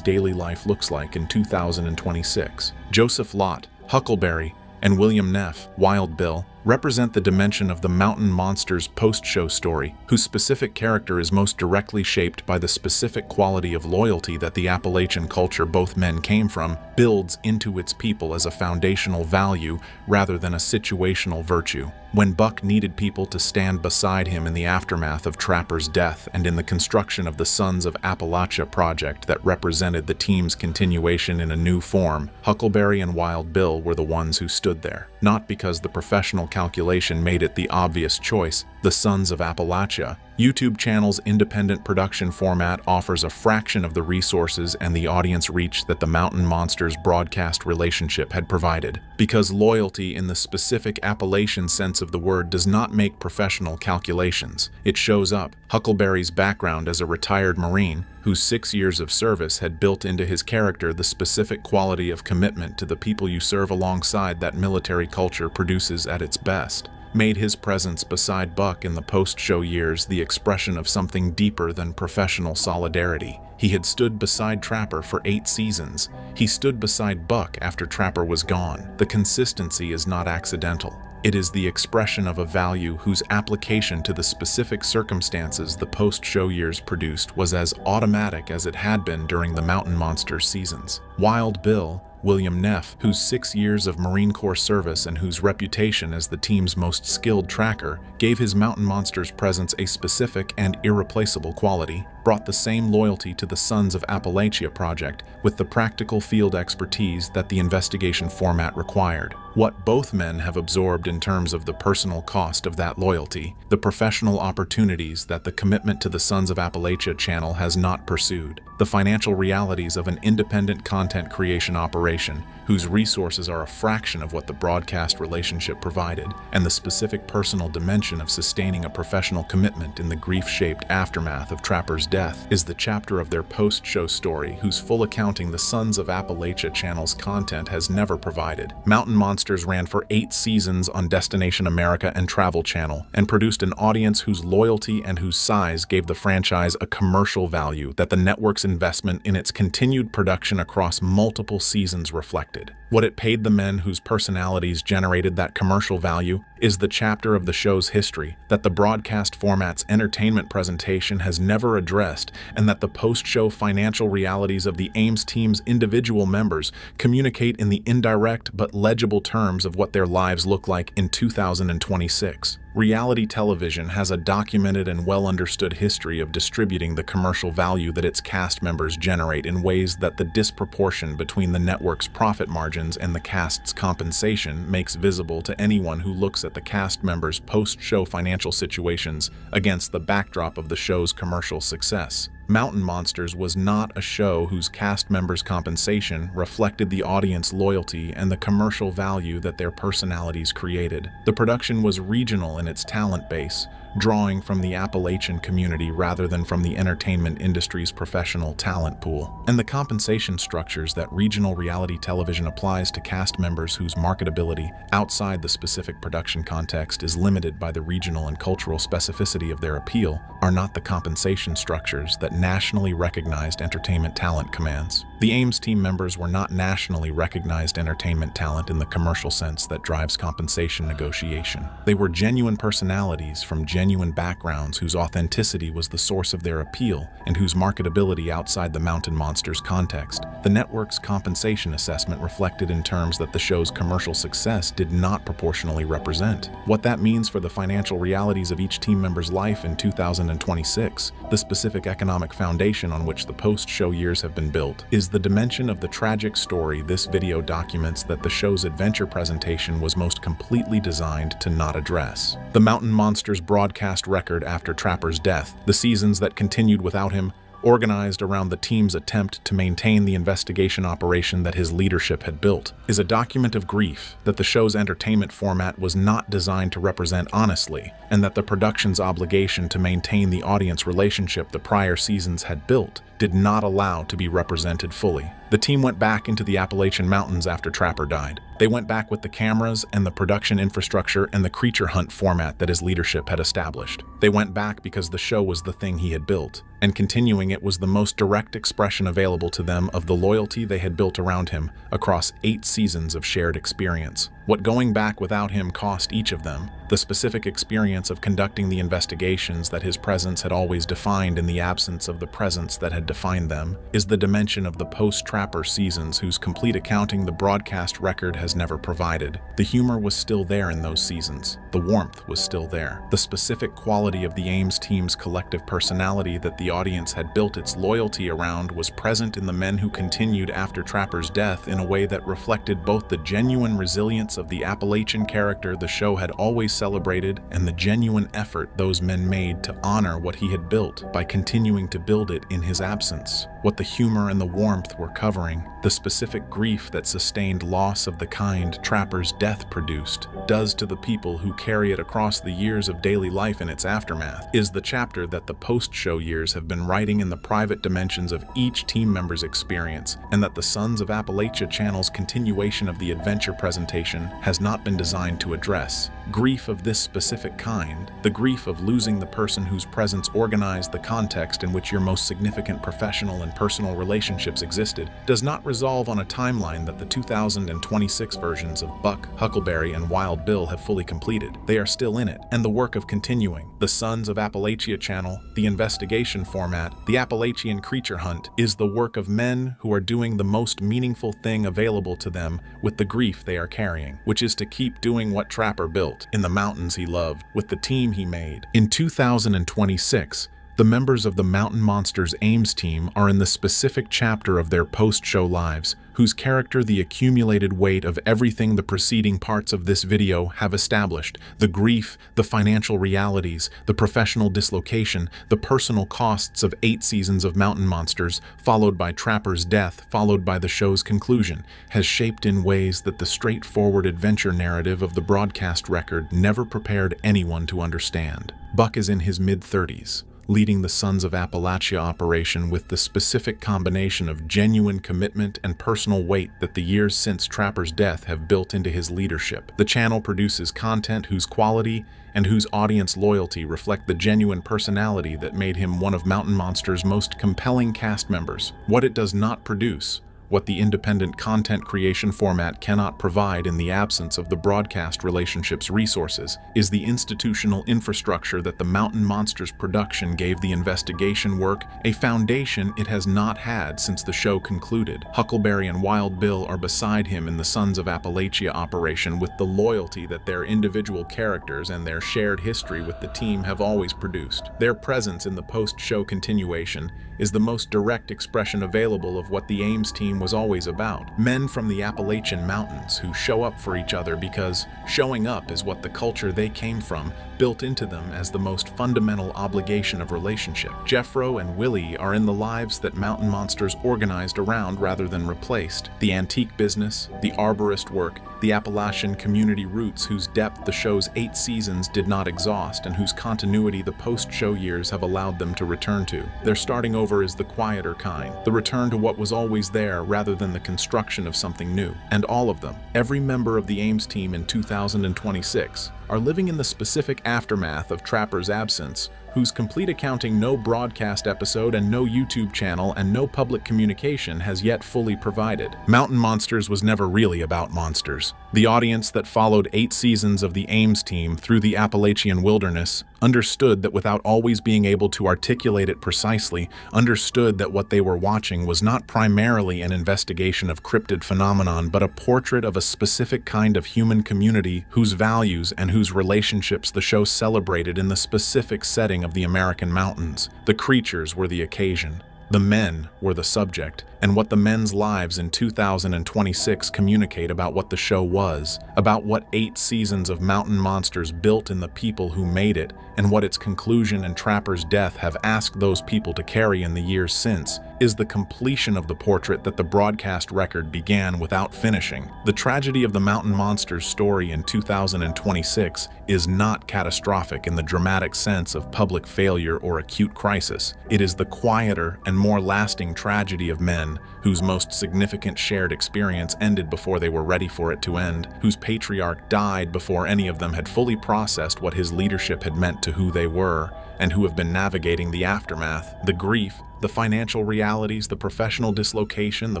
daily life looks like in 2026. Joseph Lott, Huckleberry, and William Neff, Wild Bill, represent the dimension of the mountain monster's post-show story, whose specific character is most directly shaped by the specific quality of loyalty that the Appalachian culture both men came from builds into its people as a foundational value rather than a situational virtue. When Buck needed people to stand beside him in the aftermath of Trapper's death and in the construction of the Sons of Appalachia project that represented the team's continuation in a new form, Huckleberry and Wild Bill were the ones who stood there. Not because the professional calculation made it the obvious choice. The Sons of Appalachia YouTube channel's independent production format offers a fraction of the resources and the audience reach that the Mountain Monsters broadcast relationship had provided. Because loyalty in the specific Appalachian sense of the word does not make professional calculations. It shows up. Huckleberry's background as a retired Marine, whose 6 years of service had built into his character the specific quality of commitment to the people you serve alongside that military culture produces at its best, made his presence beside Buck in the post-show years the expression of something deeper than professional solidarity. He had stood beside Trapper for 8 seasons. He stood beside Buck after Trapper was gone. The consistency is not accidental. It is the expression of a value whose application to the specific circumstances the post-show years produced was as automatic as it had been during the Mountain Monsters seasons. Wild Bill, William Neff, whose 6 years of Marine Corps service and whose reputation as the team's most skilled tracker gave his Mountain Monsters presence a specific and irreplaceable quality, brought the same loyalty to the Sons of Appalachia project with the practical field expertise that the investigation format required. What both men have absorbed in terms of the personal cost of that loyalty, the professional opportunities that the commitment to the Sons of Appalachia channel has not pursued, the financial realities of an independent content creation operation whose resources are a fraction of what the broadcast relationship provided, and the specific personal dimension of sustaining a professional commitment in the grief-shaped aftermath of Trapper's death, is the chapter of their post-show story whose full accounting the Sons of Appalachia channel's content has never provided. Mountain Monsters ran for 8 seasons on Destination America and Travel Channel, and produced an audience whose loyalty and whose size gave the franchise a commercial value that the network's investment in its continued production across multiple seasons reflected. What it paid the men whose personalities generated that commercial value is the chapter of the show's history that the broadcast format's entertainment presentation has never addressed, and that the post-show financial realities of the Ames team's individual members communicate in the indirect but legible terms of what their lives look like in 2026. Reality television has a documented and well-understood history of distributing the commercial value that its cast members generate in ways that the disproportion between the network's profit margins and the cast's compensation makes visible to anyone who looks at the cast members' post-show financial situations against the backdrop of the show's commercial success. Mountain Monsters was not a show whose cast members' compensation reflected the audience loyalty and the commercial value that their personalities created. The production was regional in its talent base, drawing from the Appalachian community rather than from the entertainment industry's professional talent pool. And the compensation structures that regional reality television applies to cast members whose marketability outside the specific production context is limited by the regional and cultural specificity of their appeal are not the compensation structures that nationally recognized entertainment talent commands. The Ames team members were not nationally recognized entertainment talent in the commercial sense that drives compensation negotiation. They were genuine personalities from genuine backgrounds whose authenticity was the source of their appeal and whose marketability outside the Mountain Monsters context. The network's compensation assessment reflected in terms that the show's commercial success did not proportionally represent. What that means for the financial realities of each team member's life in 2026, the specific economic foundation on which the post-show years have been built, is the dimension of the tragic story this video documents that the show's adventure presentation was most completely designed to not address. The Mountain Monsters broadcast record after Trapper's death, the seasons that continued without him, organized around the team's attempt to maintain the investigation operation that his leadership had built, is a document of grief that the show's entertainment format was not designed to represent honestly, and that the production's obligation to maintain the audience relationship the prior seasons had built did not allow to be represented fully. The team went back into the Appalachian Mountains after Trapper died. They went back with the cameras and the production infrastructure and the creature hunt format that his leadership had established. They went back because the show was the thing he had built, and continuing it was the most direct expression available to them of the loyalty they had built around him across 8 seasons of shared experience. what going back without him cost each of them, the specific experience of conducting the investigations that his presence had always defined in the absence of the presence that had defined them, is the dimension of the post-Trapper seasons whose complete accounting the broadcast record has never provided. The humor was still there in those seasons. The warmth was still there. The specific quality of the Ames team's collective personality that the audience had built its loyalty around was present in the men who continued after Trapper's death in a way that reflected both the genuine resilience of the Appalachian character the show had always celebrated and the genuine effort those men made to honor what he had built by continuing to build it in his absence. What the humor and the warmth were covering, the specific grief that sustained loss of the kind Trapper's death produced, does to the people who carry it across the years of daily life in its aftermath, is the chapter that the post-show years have been writing in the private dimensions of each team member's experience, and that the Sons of Appalachia channel's continuation of the adventure presentation has not been designed to address. Grief of this specific kind, the grief of losing the person whose presence organized the context in which your most significant professional and personal relationships existed, does not resolve on a timeline that the 2026 versions of Buck, Huckleberry, and Wild Bill have fully completed. They are still in it, and the work of continuing. The Sons of Appalachia channel, the investigation format, the Appalachian creature hunt, is the work of men who are doing the most meaningful thing available to them with the grief they are carrying, which is to keep doing what Trapper built in the mountains he loved, with the team he made. In 2026, the members of the Mountain Monsters Ames team are in the specific chapter of their post-show lives, whose character the accumulated weight of everything the preceding parts of this video have established: the grief, the financial realities, the professional dislocation, the personal costs of 8 seasons of Mountain Monsters, followed by Trapper's death, followed by the show's conclusion, has shaped in ways that the straightforward adventure narrative of the broadcast record never prepared anyone to understand. Buck is in his mid-30s. Leading the Sons of Appalachia operation with the specific combination of genuine commitment and personal weight that the years since Trapper's death have built into his leadership. The channel produces content whose quality and whose audience loyalty reflect the genuine personality that made him one of Mountain Monsters' most compelling cast members. What it does not produce, what the independent content creation format cannot provide in the absence of the broadcast relationship's resources, is the institutional infrastructure that the Mountain Monsters production gave the investigation work, a foundation it has not had since the show concluded. Huckleberry and Wild Bill are beside him in the Sons of Appalachia operation with the loyalty that their individual characters and their shared history with the team have always produced. Their presence in the post-show continuation is the most direct expression available of what the Ames team was always about. Men from the Appalachian Mountains who show up for each other because showing up is what the culture they came from built into them as the most fundamental obligation of relationship. Jeffro and Willy are in the lives that Mountain Monsters organized around rather than replaced. The antique business, the arborist work, the Appalachian community roots whose depth the show's 8 seasons did not exhaust and whose continuity the post-show years have allowed them to return to. Their starting over is the quieter kind, the return to what was always there rather than the construction of something new. And all of them, every member of the Ames team in 2026, are living in the specific aftermath of Trapper's absence, whose complete accounting no broadcast episode and no YouTube channel and no public communication has yet fully provided. Mountain Monsters was never really about monsters. The audience that followed 8 seasons of the Ames team through the Appalachian wilderness understood that without always being able to articulate it precisely, understood that what they were watching was not primarily an investigation of cryptid phenomenon, but a portrait of a specific kind of human community whose values and whose relationships the show celebrated in the specific setting of the American mountains. The creatures were the occasion. The men were the subject, and what the men's lives in 2026 communicate about what the show was, about what 8 seasons of Mountain Monsters built in the people who made it, and what its conclusion and Trapper's death have asked those people to carry in the years since, is the completion of the portrait that the broadcast record began without finishing. The tragedy of the Mountain Monsters story in 2026 is not catastrophic in the dramatic sense of public failure or acute crisis. It is the quieter and more lasting tragedy of men whose most significant shared experience ended before they were ready for it to end, whose patriarch died before any of them had fully processed what his leadership had meant to who they were, and who have been navigating the aftermath, the grief, The financial realities, the professional dislocation, the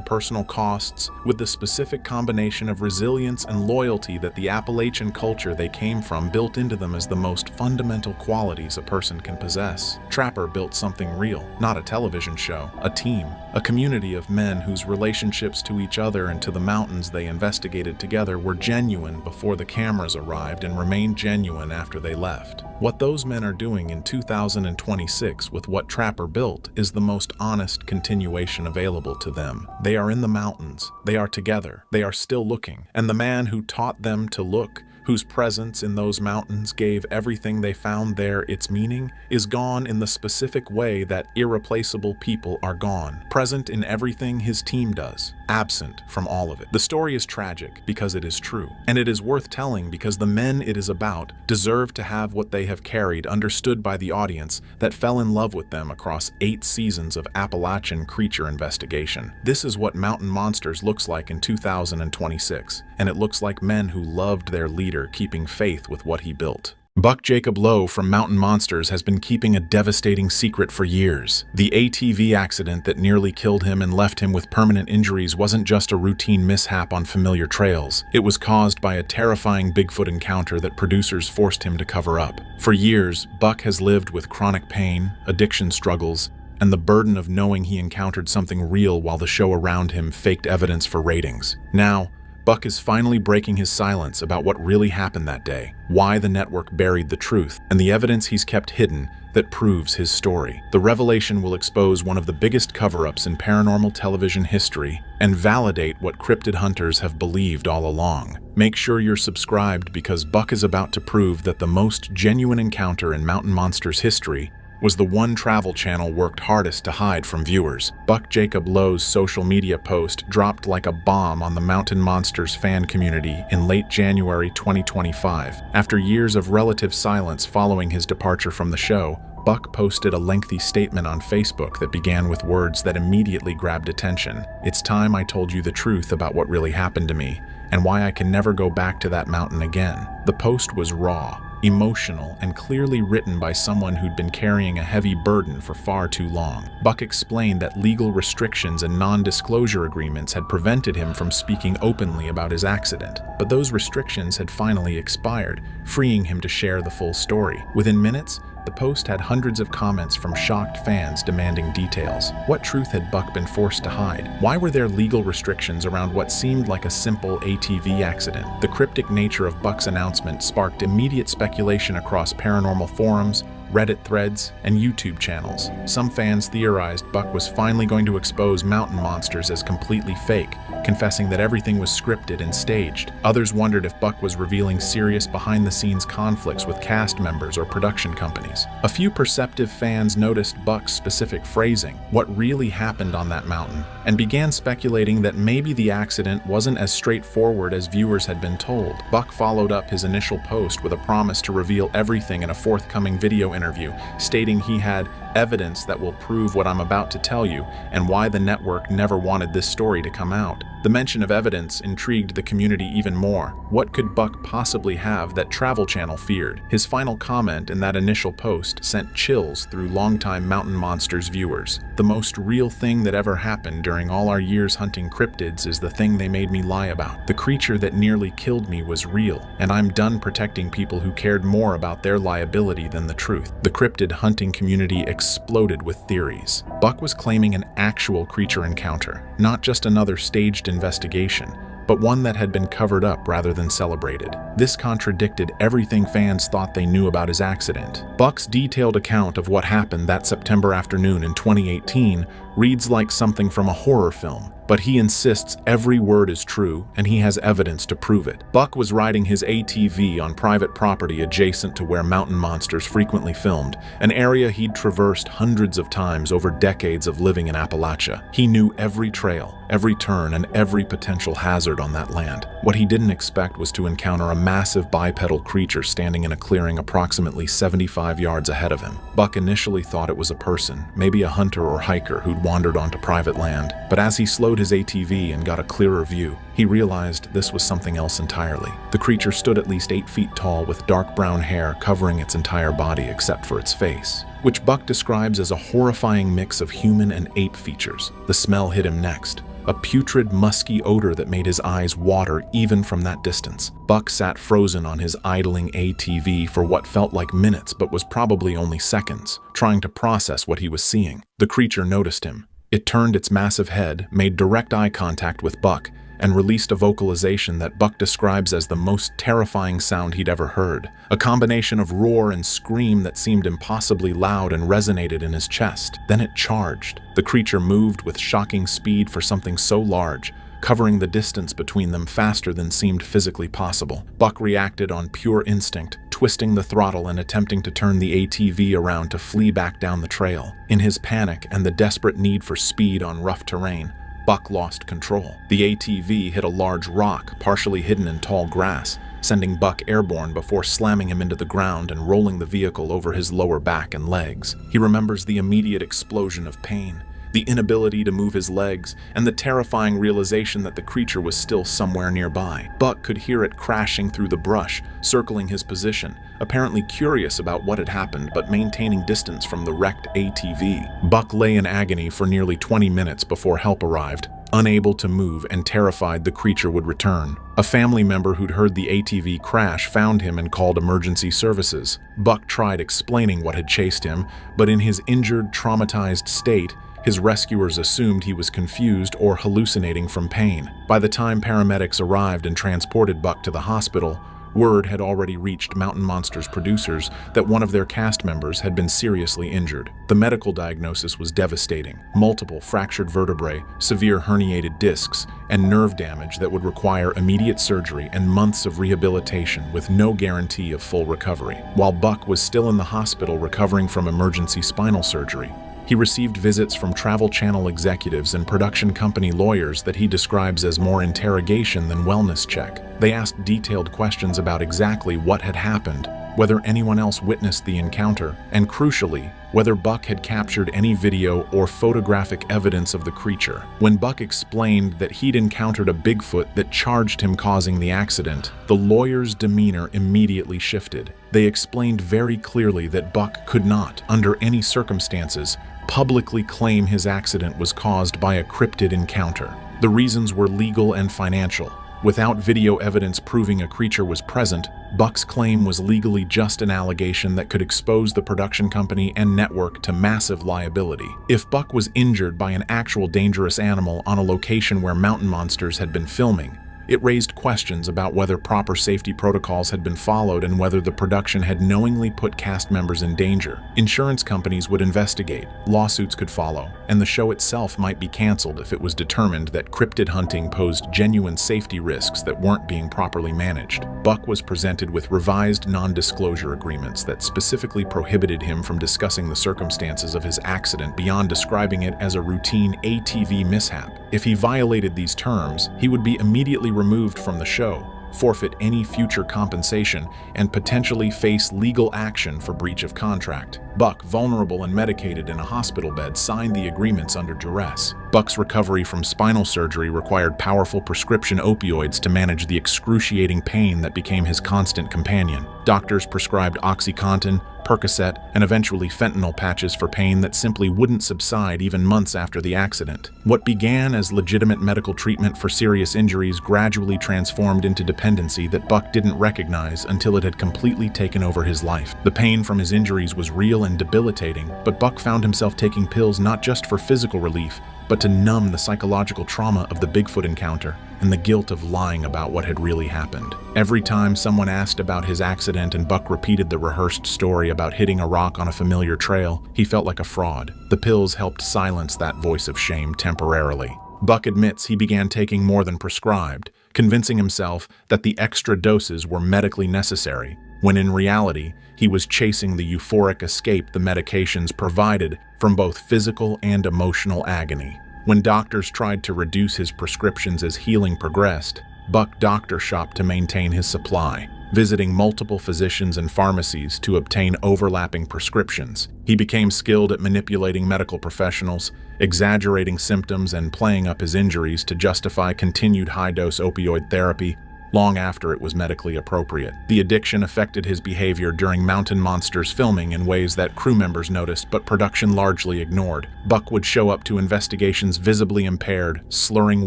personal costs, with the specific combination of resilience and loyalty that the Appalachian culture they came from built into them as the most fundamental qualities a person can possess. Trapper built something real, not a television show, a team, a community of men whose relationships to each other and to the mountains they investigated together were genuine before the cameras arrived and remained genuine after they left. What those men are doing in 2026 with what Trapper built is the most honest continuation available to them. They are in the mountains, they are together, they are still looking, and the man who taught them to look, whose presence in those mountains gave everything they found there its meaning, is gone in the specific way that irreplaceable people are gone, present in everything his team does, absent from all of it. The story is tragic because it is true, and it is worth telling because the men it is about deserve to have what they have carried understood by the audience that fell in love with them across 8 seasons of Appalachian creature investigation. This is what Mountain Monsters looks like in 2026, and it looks like men who loved their leader keeping faith with what he built. Buck Jacob Lowe from Mountain Monsters has been keeping a devastating secret for years. The ATV accident that nearly killed him and left him with permanent injuries wasn't just a routine mishap on familiar trails. It was caused by a terrifying Bigfoot encounter that producers forced him to cover up. For years, Buck has lived with chronic pain, addiction struggles, and the burden of knowing he encountered something real while the show around him faked evidence for ratings. Now, Buck is finally breaking his silence about what really happened that day, why the network buried the truth, and the evidence he's kept hidden that proves his story. The revelation will expose one of the biggest cover-ups in paranormal television history and validate what cryptid hunters have believed all along. Make sure you're subscribed because Buck is about to prove that the most genuine encounter in Mountain Monsters history was the one Travel Channel worked hardest to hide from viewers. Buck Jacob Lowe's social media post dropped like a bomb on the Mountain Monsters fan community in late January 2025. After years of relative silence following his departure from the show, Buck posted a lengthy statement on Facebook that began with words that immediately grabbed attention. "It's time I told you the truth about what really happened to me, and why I can never go back to that mountain again." The post was raw, emotional, and clearly written by someone who'd been carrying a heavy burden for far too long. Buck explained that legal restrictions and non-disclosure agreements had prevented him from speaking openly about his accident, but those restrictions had finally expired, freeing him to share the full story. Within minutes, the post had hundreds of comments from shocked fans demanding details. What truth had Buck been forced to hide? Why were there legal restrictions around what seemed like a simple ATV accident? The cryptic nature of Buck's announcement sparked immediate speculation across paranormal forums, Reddit threads, and YouTube channels. Some fans theorized Buck was finally going to expose Mountain Monsters as completely fake, confessing that everything was scripted and staged. Others wondered if Buck was revealing serious behind-the-scenes conflicts with cast members or production companies. A few perceptive fans noticed Buck's specific phrasing, what really happened on that mountain, and began speculating that maybe the accident wasn't as straightforward as viewers had been told. Buck followed up his initial post with a promise to reveal everything in a forthcoming video interview, stating he had evidence that will prove what I'm about to tell you and why the network never wanted this story to come out. The mention of evidence intrigued the community even more. What could Buck possibly have that Travel Channel feared? His final comment in that initial post sent chills through longtime Mountain Monsters viewers. "The most real thing that ever happened during all our years hunting cryptids is the thing they made me lie about. The creature that nearly killed me was real, and I'm done protecting people who cared more about their liability than the truth." The cryptid hunting community exploded with theories. Buck was claiming an actual creature encounter, not just another staged investigation, but one that had been covered up rather than celebrated. This contradicted everything fans thought they knew about his accident. Buck's detailed account of what happened that September afternoon in 2018 reads like something from a horror film, but he insists every word is true and he has evidence to prove it. Buck was riding his ATV on private property adjacent to where Mountain Monsters frequently filmed, an area he'd traversed hundreds of times over decades of living in Appalachia. He knew every trail, every turn, and every potential hazard on that land. What he didn't expect was to encounter a massive bipedal creature standing in a clearing approximately 75 yards ahead of him. Buck initially thought it was a person, maybe a hunter or hiker who'd had wandered onto private land. But as he slowed his ATV and got a clearer view, he realized this was something else entirely. The creature stood at least 8 feet tall with dark brown hair covering its entire body except for its face, which Buck describes as a horrifying mix of human and ape features. The smell hit him next. A putrid, musky odor that made his eyes water even from that distance. Buck sat frozen on his idling ATV for what felt like minutes but was probably only seconds, trying to process what he was seeing. The creature noticed him. It turned its massive head, made direct eye contact with Buck, and released a vocalization that Buck describes as the most terrifying sound he'd ever heard. A combination of roar and scream that seemed impossibly loud and resonated in his chest. Then it charged. The creature moved with shocking speed for something so large, covering the distance between them faster than seemed physically possible. Buck reacted on pure instinct, twisting the throttle and attempting to turn the ATV around to flee back down the trail. In his panic and the desperate need for speed on rough terrain, Buck lost control. The ATV hit a large rock, partially hidden in tall grass, sending Buck airborne before slamming him into the ground and rolling the vehicle over his lower back and legs. He remembers the immediate explosion of pain, the inability to move his legs, and the terrifying realization that the creature was still somewhere nearby. Buck could hear it crashing through the brush, circling his position, apparently curious about what had happened but maintaining distance from the wrecked ATV. Buck lay in agony for nearly 20 minutes before help arrived, unable to move and terrified the creature would return. A family member who'd heard the ATV crash found him and called emergency services. Buck tried explaining what had chased him, but in his injured, traumatized state, his rescuers assumed he was confused or hallucinating from pain. By the time paramedics arrived and transported Buck to the hospital, word had already reached Mountain Monsters producers that one of their cast members had been seriously injured. The medical diagnosis was devastating: multiple fractured vertebrae, severe herniated discs, and nerve damage that would require immediate surgery and months of rehabilitation with no guarantee of full recovery. While Buck was still in the hospital recovering from emergency spinal surgery, he received visits from Travel Channel executives and production company lawyers that he describes as more interrogation than wellness check. They asked detailed questions about exactly what had happened, whether anyone else witnessed the encounter, and crucially, whether Buck had captured any video or photographic evidence of the creature. When Buck explained that he'd encountered a Bigfoot that charged him, causing the accident, the lawyer's demeanor immediately shifted. They explained very clearly that Buck could not, under any circumstances, publicly claim his accident was caused by a cryptid encounter. The reasons were legal and financial. Without video evidence proving a creature was present, Buck's claim was legally just an allegation that could expose the production company and network to massive liability. If Buck was injured by an actual dangerous animal on a location where Mountain Monsters had been filming, it raised questions about whether proper safety protocols had been followed and whether the production had knowingly put cast members in danger. Insurance companies would investigate, lawsuits could follow, and the show itself might be canceled if it was determined that cryptid hunting posed genuine safety risks that weren't being properly managed. Buck was presented with revised non-disclosure agreements that specifically prohibited him from discussing the circumstances of his accident beyond describing it as a routine ATV mishap. If he violated these terms, he would be immediately removed from the show, forfeit any future compensation, and potentially face legal action for breach of contract. Buck, vulnerable and medicated in a hospital bed, signed the agreements under duress. Buck's recovery from spinal surgery required powerful prescription opioids to manage the excruciating pain that became his constant companion. Doctors prescribed OxyContin, Percocet, and eventually fentanyl patches for pain that simply wouldn't subside even months after the accident. What began as legitimate medical treatment for serious injuries gradually transformed into dependency that Buck didn't recognize until it had completely taken over his life. The pain from his injuries was real and debilitating, but Buck found himself taking pills not just for physical relief, but to numb the psychological trauma of the Bigfoot encounter and the guilt of lying about what had really happened. Every time someone asked about his accident and Buck repeated the rehearsed story about hitting a rock on a familiar trail, he felt like a fraud. The pills helped silence that voice of shame temporarily. Buck admits he began taking more than prescribed, convincing himself that the extra doses were medically necessary, when in reality, he was chasing the euphoric escape the medications provided from both physical and emotional agony. When doctors tried to reduce his prescriptions as healing progressed, Buck doctor shopped to maintain his supply. visiting multiple physicians and pharmacies to obtain overlapping prescriptions. He became skilled at manipulating medical professionals, exaggerating symptoms, and playing up his injuries to justify continued high-dose opioid therapy long after it was medically appropriate. The addiction affected his behavior during Mountain Monsters filming in ways that crew members noticed but production largely ignored. Buck would show up to investigations visibly impaired, slurring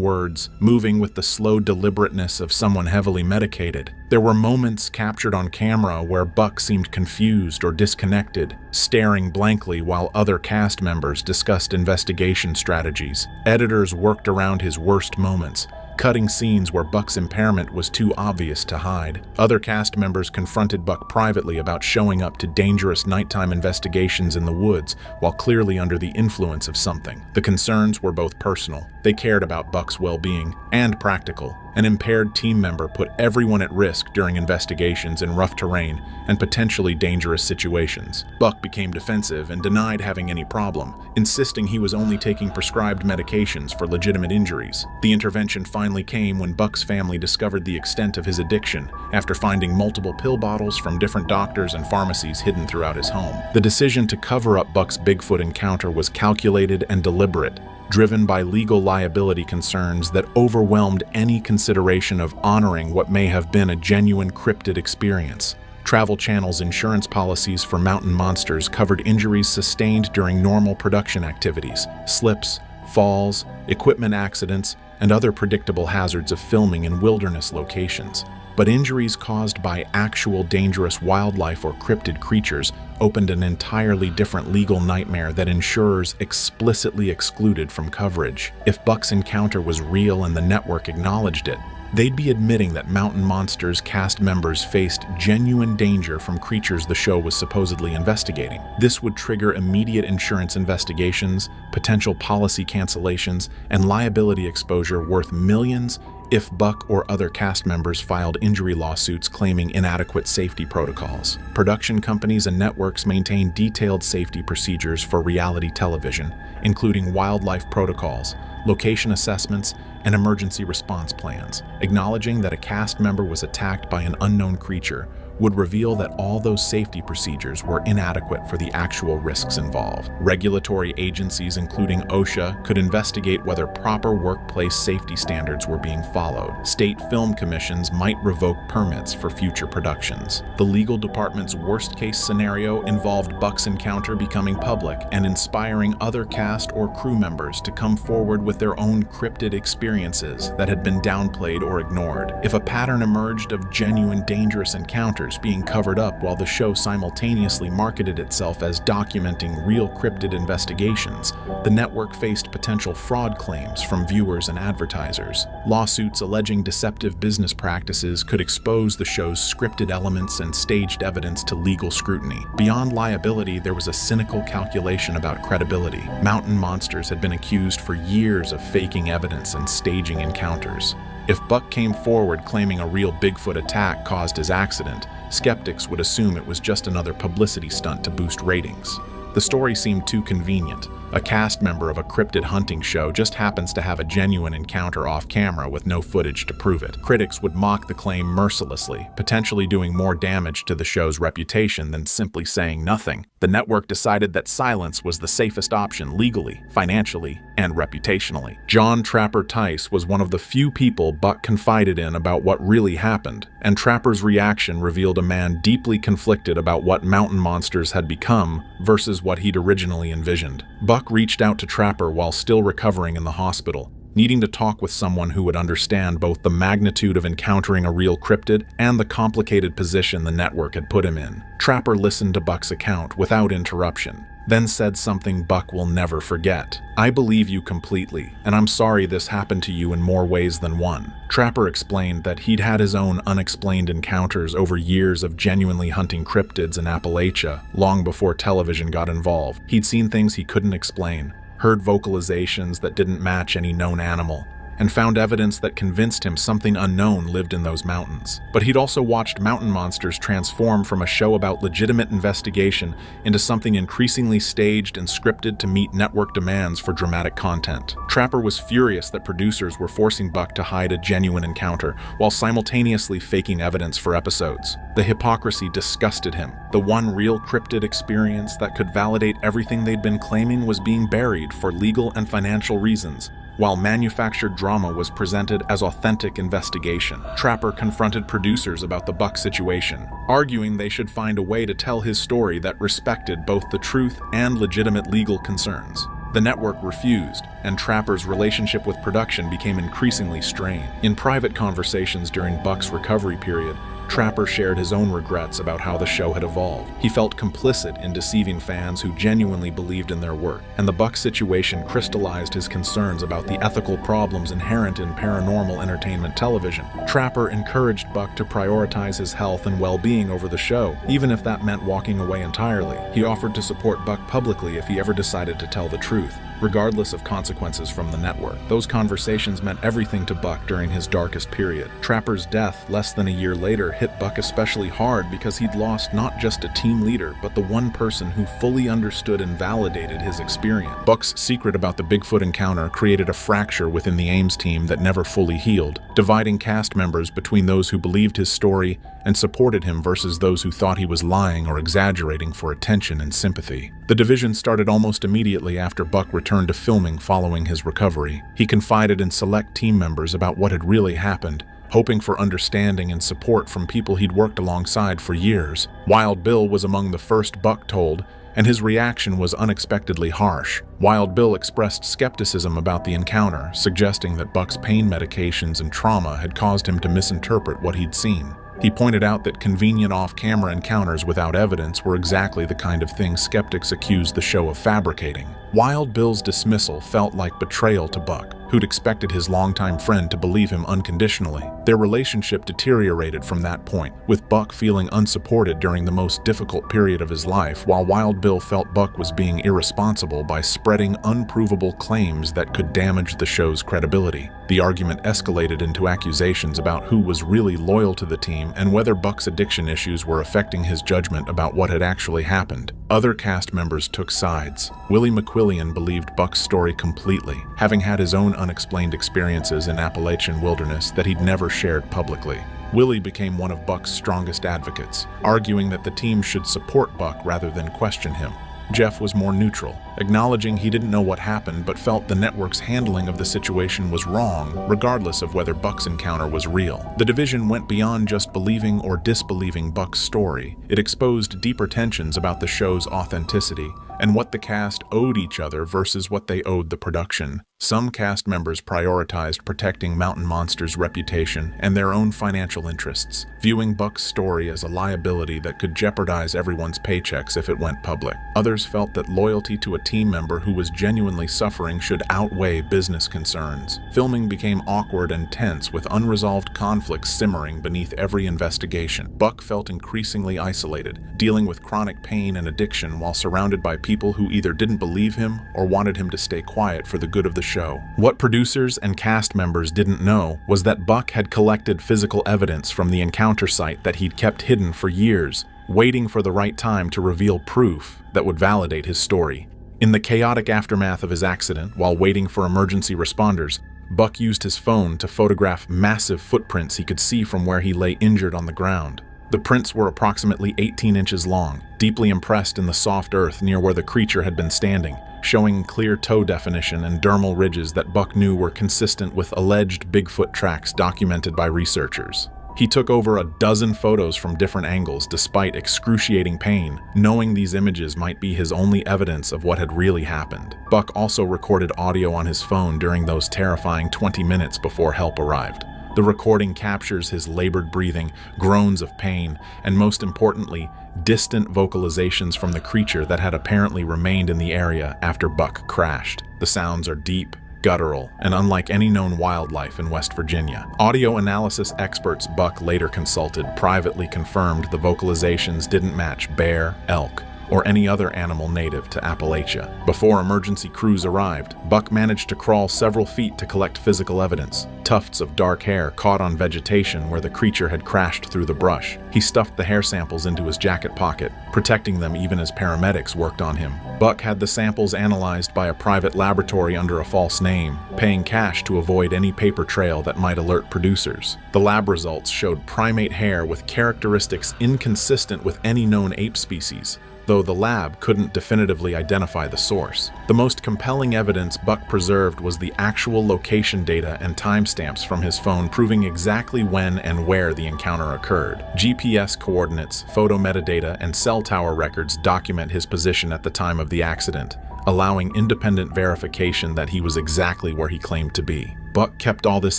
words, moving with the slow deliberateness of someone heavily medicated. There were moments captured on camera where Buck seemed confused or disconnected, staring blankly while other cast members discussed investigation strategies. Editors worked around his worst moments, cutting scenes where Buck's impairment was too obvious to hide. Other cast members confronted Buck privately about showing up to dangerous nighttime investigations in the woods while clearly under the influence of something. The concerns were both personal. They cared about Buck's well-being, and practical. An impaired team member put everyone at risk during investigations in rough terrain and potentially dangerous situations. Buck became defensive and denied having any problem, insisting he was only taking prescribed medications for legitimate injuries. The intervention finally came when Buck's family discovered the extent of his addiction after finding multiple pill bottles from different doctors and pharmacies hidden throughout his home. The decision to cover up Buck's Bigfoot encounter was calculated and deliberate, driven by legal liability concerns that overwhelmed any consideration of honoring what may have been a genuine cryptid experience. Travel Channel's insurance policies for Mountain Monsters covered injuries sustained during normal production activities, slips, falls, equipment accidents, and other predictable hazards of filming in wilderness locations. But injuries caused by actual dangerous wildlife or cryptid creatures opened an entirely different legal nightmare that insurers explicitly excluded from coverage. If Buck's encounter was real and the network acknowledged it, they'd be admitting that Mountain Monsters cast members faced genuine danger from creatures the show was supposedly investigating. This would trigger immediate insurance investigations, potential policy cancellations, and liability exposure worth millions if Buck or other cast members filed injury lawsuits claiming inadequate safety protocols. Production companies and networks maintain detailed safety procedures for reality television, including wildlife protocols, location assessments, and emergency response plans. Acknowledging that a cast member was attacked by an unknown creature would reveal that all those safety procedures were inadequate for the actual risks involved. Regulatory agencies, including OSHA, could investigate whether proper workplace safety standards were being followed. State film commissions might revoke permits for future productions. The legal department's worst-case scenario involved Buck's encounter becoming public and inspiring other cast or crew members to come forward with their own cryptid experiences that had been downplayed or ignored. If a pattern emerged of genuine dangerous encounters being covered up while the show simultaneously marketed itself as documenting real cryptid investigations, the network faced potential fraud claims from viewers and advertisers. Lawsuits alleging deceptive business practices could expose the show's scripted elements and staged evidence to legal scrutiny. Beyond liability, there was a cynical calculation about credibility. Mountain Monsters had been accused for years of faking evidence and staging encounters. If Buck came forward claiming a real Bigfoot attack caused his accident, skeptics would assume it was just another publicity stunt to boost ratings. The story seemed too convenient. A cast member of a cryptid hunting show just happens to have a genuine encounter off camera with no footage to prove it. Critics would mock the claim mercilessly, potentially doing more damage to the show's reputation than simply saying nothing. The network decided that silence was the safest option legally, financially, and reputationally. John Trapper Tice was one of the few people Buck confided in about what really happened, and Trapper's reaction revealed a man deeply conflicted about what Mountain Monsters had become versus what he'd originally envisioned. Buck reached out to Trapper while still recovering in the hospital, needing to talk with someone who would understand both the magnitude of encountering a real cryptid and the complicated position the network had put him in. Trapper listened to Buck's account without interruption, then said something Buck will never forget. "I believe you completely, and I'm sorry this happened to you in more ways than one." Trapper explained that he'd had his own unexplained encounters over years of genuinely hunting cryptids in Appalachia, long before television got involved. He'd seen things he couldn't explain, heard vocalizations that didn't match any known animal, and found evidence that convinced him something unknown lived in those mountains. But he'd also watched mountain monsters transform from a show about legitimate investigation into something increasingly staged and scripted to meet network demands for dramatic content. Trapper was furious that producers were forcing Buck to hide a genuine encounter while simultaneously faking evidence for episodes. The hypocrisy disgusted him. The one real cryptid experience that could validate everything they'd been claiming was being buried for legal and financial reasons, while manufactured drama was presented as authentic investigation. Trapper confronted producers about the Buck situation, arguing they should find a way to tell his story that respected both the truth and legitimate legal concerns. The network refused, and Trapper's relationship with production became increasingly strained. In private conversations during Buck's recovery period, Trapper shared his own regrets about how the show had evolved. He felt complicit in deceiving fans who genuinely believed in their work, and the Buck situation crystallized his concerns about the ethical problems inherent in paranormal entertainment television. Trapper encouraged Buck to prioritize his health and well-being over the show, even if that meant walking away entirely. He offered to support Buck publicly if he ever decided to tell the truth, regardless of consequences from the network. Those conversations meant everything to Buck during his darkest period. Trapper's death, less than a year later, hit Buck especially hard because he'd lost not just a team leader, but the one person who fully understood and validated his experience. Buck's secret about the Bigfoot encounter created a fracture within the Ames team that never fully healed, dividing cast members between those who believed his story and supported him versus those who thought he was lying or exaggerating for attention and sympathy. The division started almost immediately after Buck returned to filming following his recovery. He confided in select team members about what had really happened, hoping for understanding and support from people he'd worked alongside for years. Wild Bill was among the first Buck told, and his reaction was unexpectedly harsh. Wild Bill expressed skepticism about the encounter, suggesting that Buck's pain medications and trauma had caused him to misinterpret what he'd seen. He pointed out that convenient off-camera encounters without evidence were exactly the kind of thing skeptics accused the show of fabricating. Wild Bill's dismissal felt like betrayal to Buck, who'd expected his longtime friend to believe him unconditionally. Their relationship deteriorated from that point, with Buck feeling unsupported during the most difficult period of his life, while Wild Bill felt Buck was being irresponsible by spreading unprovable claims that could damage the show's credibility. The argument escalated into accusations about who was really loyal to the team and whether Buck's addiction issues were affecting his judgment about what had actually happened. Other cast members took sides. Willy believed Buck's story completely, having had his own unexplained experiences in Appalachian wilderness that he'd never shared publicly. Willy became one of Buck's strongest advocates, arguing that the team should support Buck rather than question him. Jeff was more neutral, acknowledging he didn't know what happened but felt the network's handling of the situation was wrong, regardless of whether Buck's encounter was real. The division went beyond just believing or disbelieving Buck's story. It exposed deeper tensions about the show's authenticity and what the cast owed each other versus what they owed the production. Some cast members prioritized protecting Mountain Monster's reputation and their own financial interests, viewing Buck's story as a liability that could jeopardize everyone's paychecks if it went public. Others felt that loyalty to a team member who was genuinely suffering should outweigh business concerns. Filming became awkward and tense, with unresolved conflicts simmering beneath every investigation. Buck felt increasingly isolated, dealing with chronic pain and addiction while surrounded by people who either didn't believe him or wanted him to stay quiet for the good of the show. What producers and cast members didn't know was that Buck had collected physical evidence from the encounter site that he'd kept hidden for years, waiting for the right time to reveal proof that would validate his story. In the chaotic aftermath of his accident, while waiting for emergency responders, Buck used his phone to photograph massive footprints he could see from where he lay injured on the ground. The prints were approximately 18 inches long, deeply impressed in the soft earth near where the creature had been standing, showing clear toe definition and dermal ridges that Buck knew were consistent with alleged Bigfoot tracks documented by researchers. He took over a dozen photos from different angles despite excruciating pain, knowing these images might be his only evidence of what had really happened. Buck also recorded audio on his phone during those terrifying 20 minutes before help arrived. The recording captures his labored breathing, groans of pain, and most importantly, distant vocalizations from the creature that had apparently remained in the area after Buck crashed. The sounds are deep, guttural, and unlike any known wildlife in West Virginia. Audio analysis experts Buck later consulted privately confirmed the vocalizations didn't match bear, elk, or any other animal native to Appalachia. Before emergency crews arrived, Buck managed to crawl several feet to collect physical evidence. Tufts of dark hair caught on vegetation where the creature had crashed through the brush. He stuffed the hair samples into his jacket pocket, protecting them even as paramedics worked on him. Buck had the samples analyzed by a private laboratory under a false name, paying cash to avoid any paper trail that might alert producers. The lab results showed primate hair with characteristics inconsistent with any known ape species, though the lab couldn't definitively identify the source. The most compelling evidence Buck preserved was the actual location data and timestamps from his phone proving exactly when and where the encounter occurred. GPS coordinates, photo metadata, and cell tower records document his position at the time of the accident, allowing independent verification that he was exactly where he claimed to be. Buck kept all this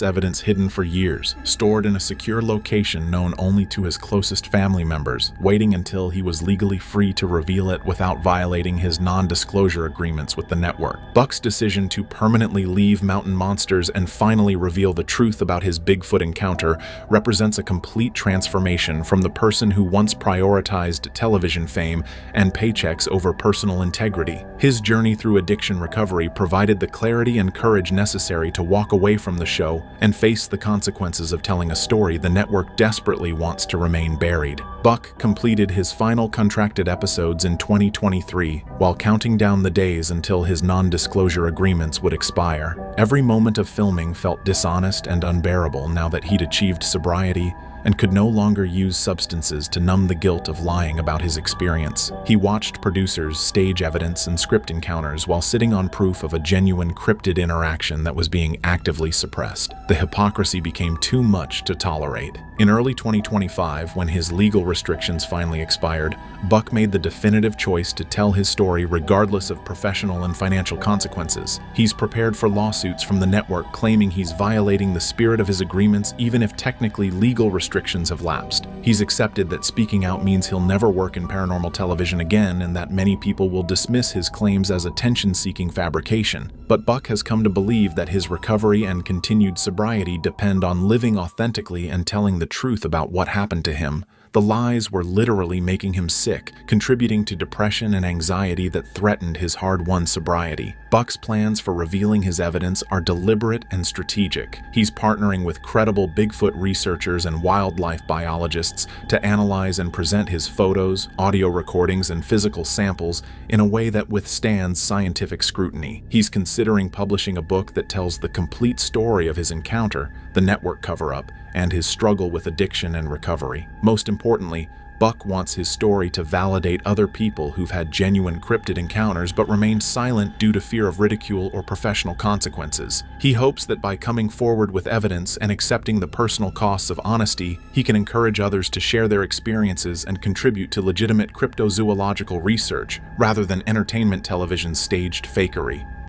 evidence hidden for years, stored in a secure location known only to his closest family members, waiting until he was legally free to reveal it without violating his non-disclosure agreements with the network. Buck's decision to permanently leave Mountain Monsters and finally reveal the truth about his Bigfoot encounter represents a complete transformation from the person who once prioritized television fame and paychecks over personal integrity. His journey through addiction recovery provided the clarity and courage necessary to walk away from the show and face the consequences of telling a story the network desperately wants to remain buried. Buck completed his final contracted episodes in 2023 while counting down the days until his non-disclosure agreements would expire. Every moment of filming felt dishonest and unbearable now that he'd achieved sobriety and could no longer use substances to numb the guilt of lying about his experience. He watched producers stage evidence and script encounters while sitting on proof of a genuine cryptid interaction that was being actively suppressed. The hypocrisy became too much to tolerate. In early 2025, when his legal restrictions finally expired, Buck made the definitive choice to tell his story regardless of professional and financial consequences. He's prepared for lawsuits from the network claiming he's violating the spirit of his agreements even if technically legal restrictions have lapsed. He's accepted that speaking out means he'll never work in paranormal television again and that many people will dismiss his claims as attention-seeking fabrication. But Buck has come to believe that his recovery and continued sobriety depend on living authentically and telling the truth about what happened to him. The lies were literally making him sick, contributing to depression and anxiety that threatened his hard-won sobriety. Buck's plans for revealing his evidence are deliberate and strategic. He's partnering with credible Bigfoot researchers and wildlife biologists to analyze and present his photos, audio recordings, and physical samples in a way that withstands scientific scrutiny. He's considering publishing a book that tells the complete story of his encounter, the network cover-up, and his struggle with addiction and recovery. Most importantly, Buck wants his story to validate other people who've had genuine cryptid encounters but remained silent due to fear of ridicule or professional consequences. He hopes that by coming forward with evidence and accepting the personal costs of honesty, he can encourage others to share their experiences and contribute to legitimate cryptozoological research rather than entertainment television's staged fakery.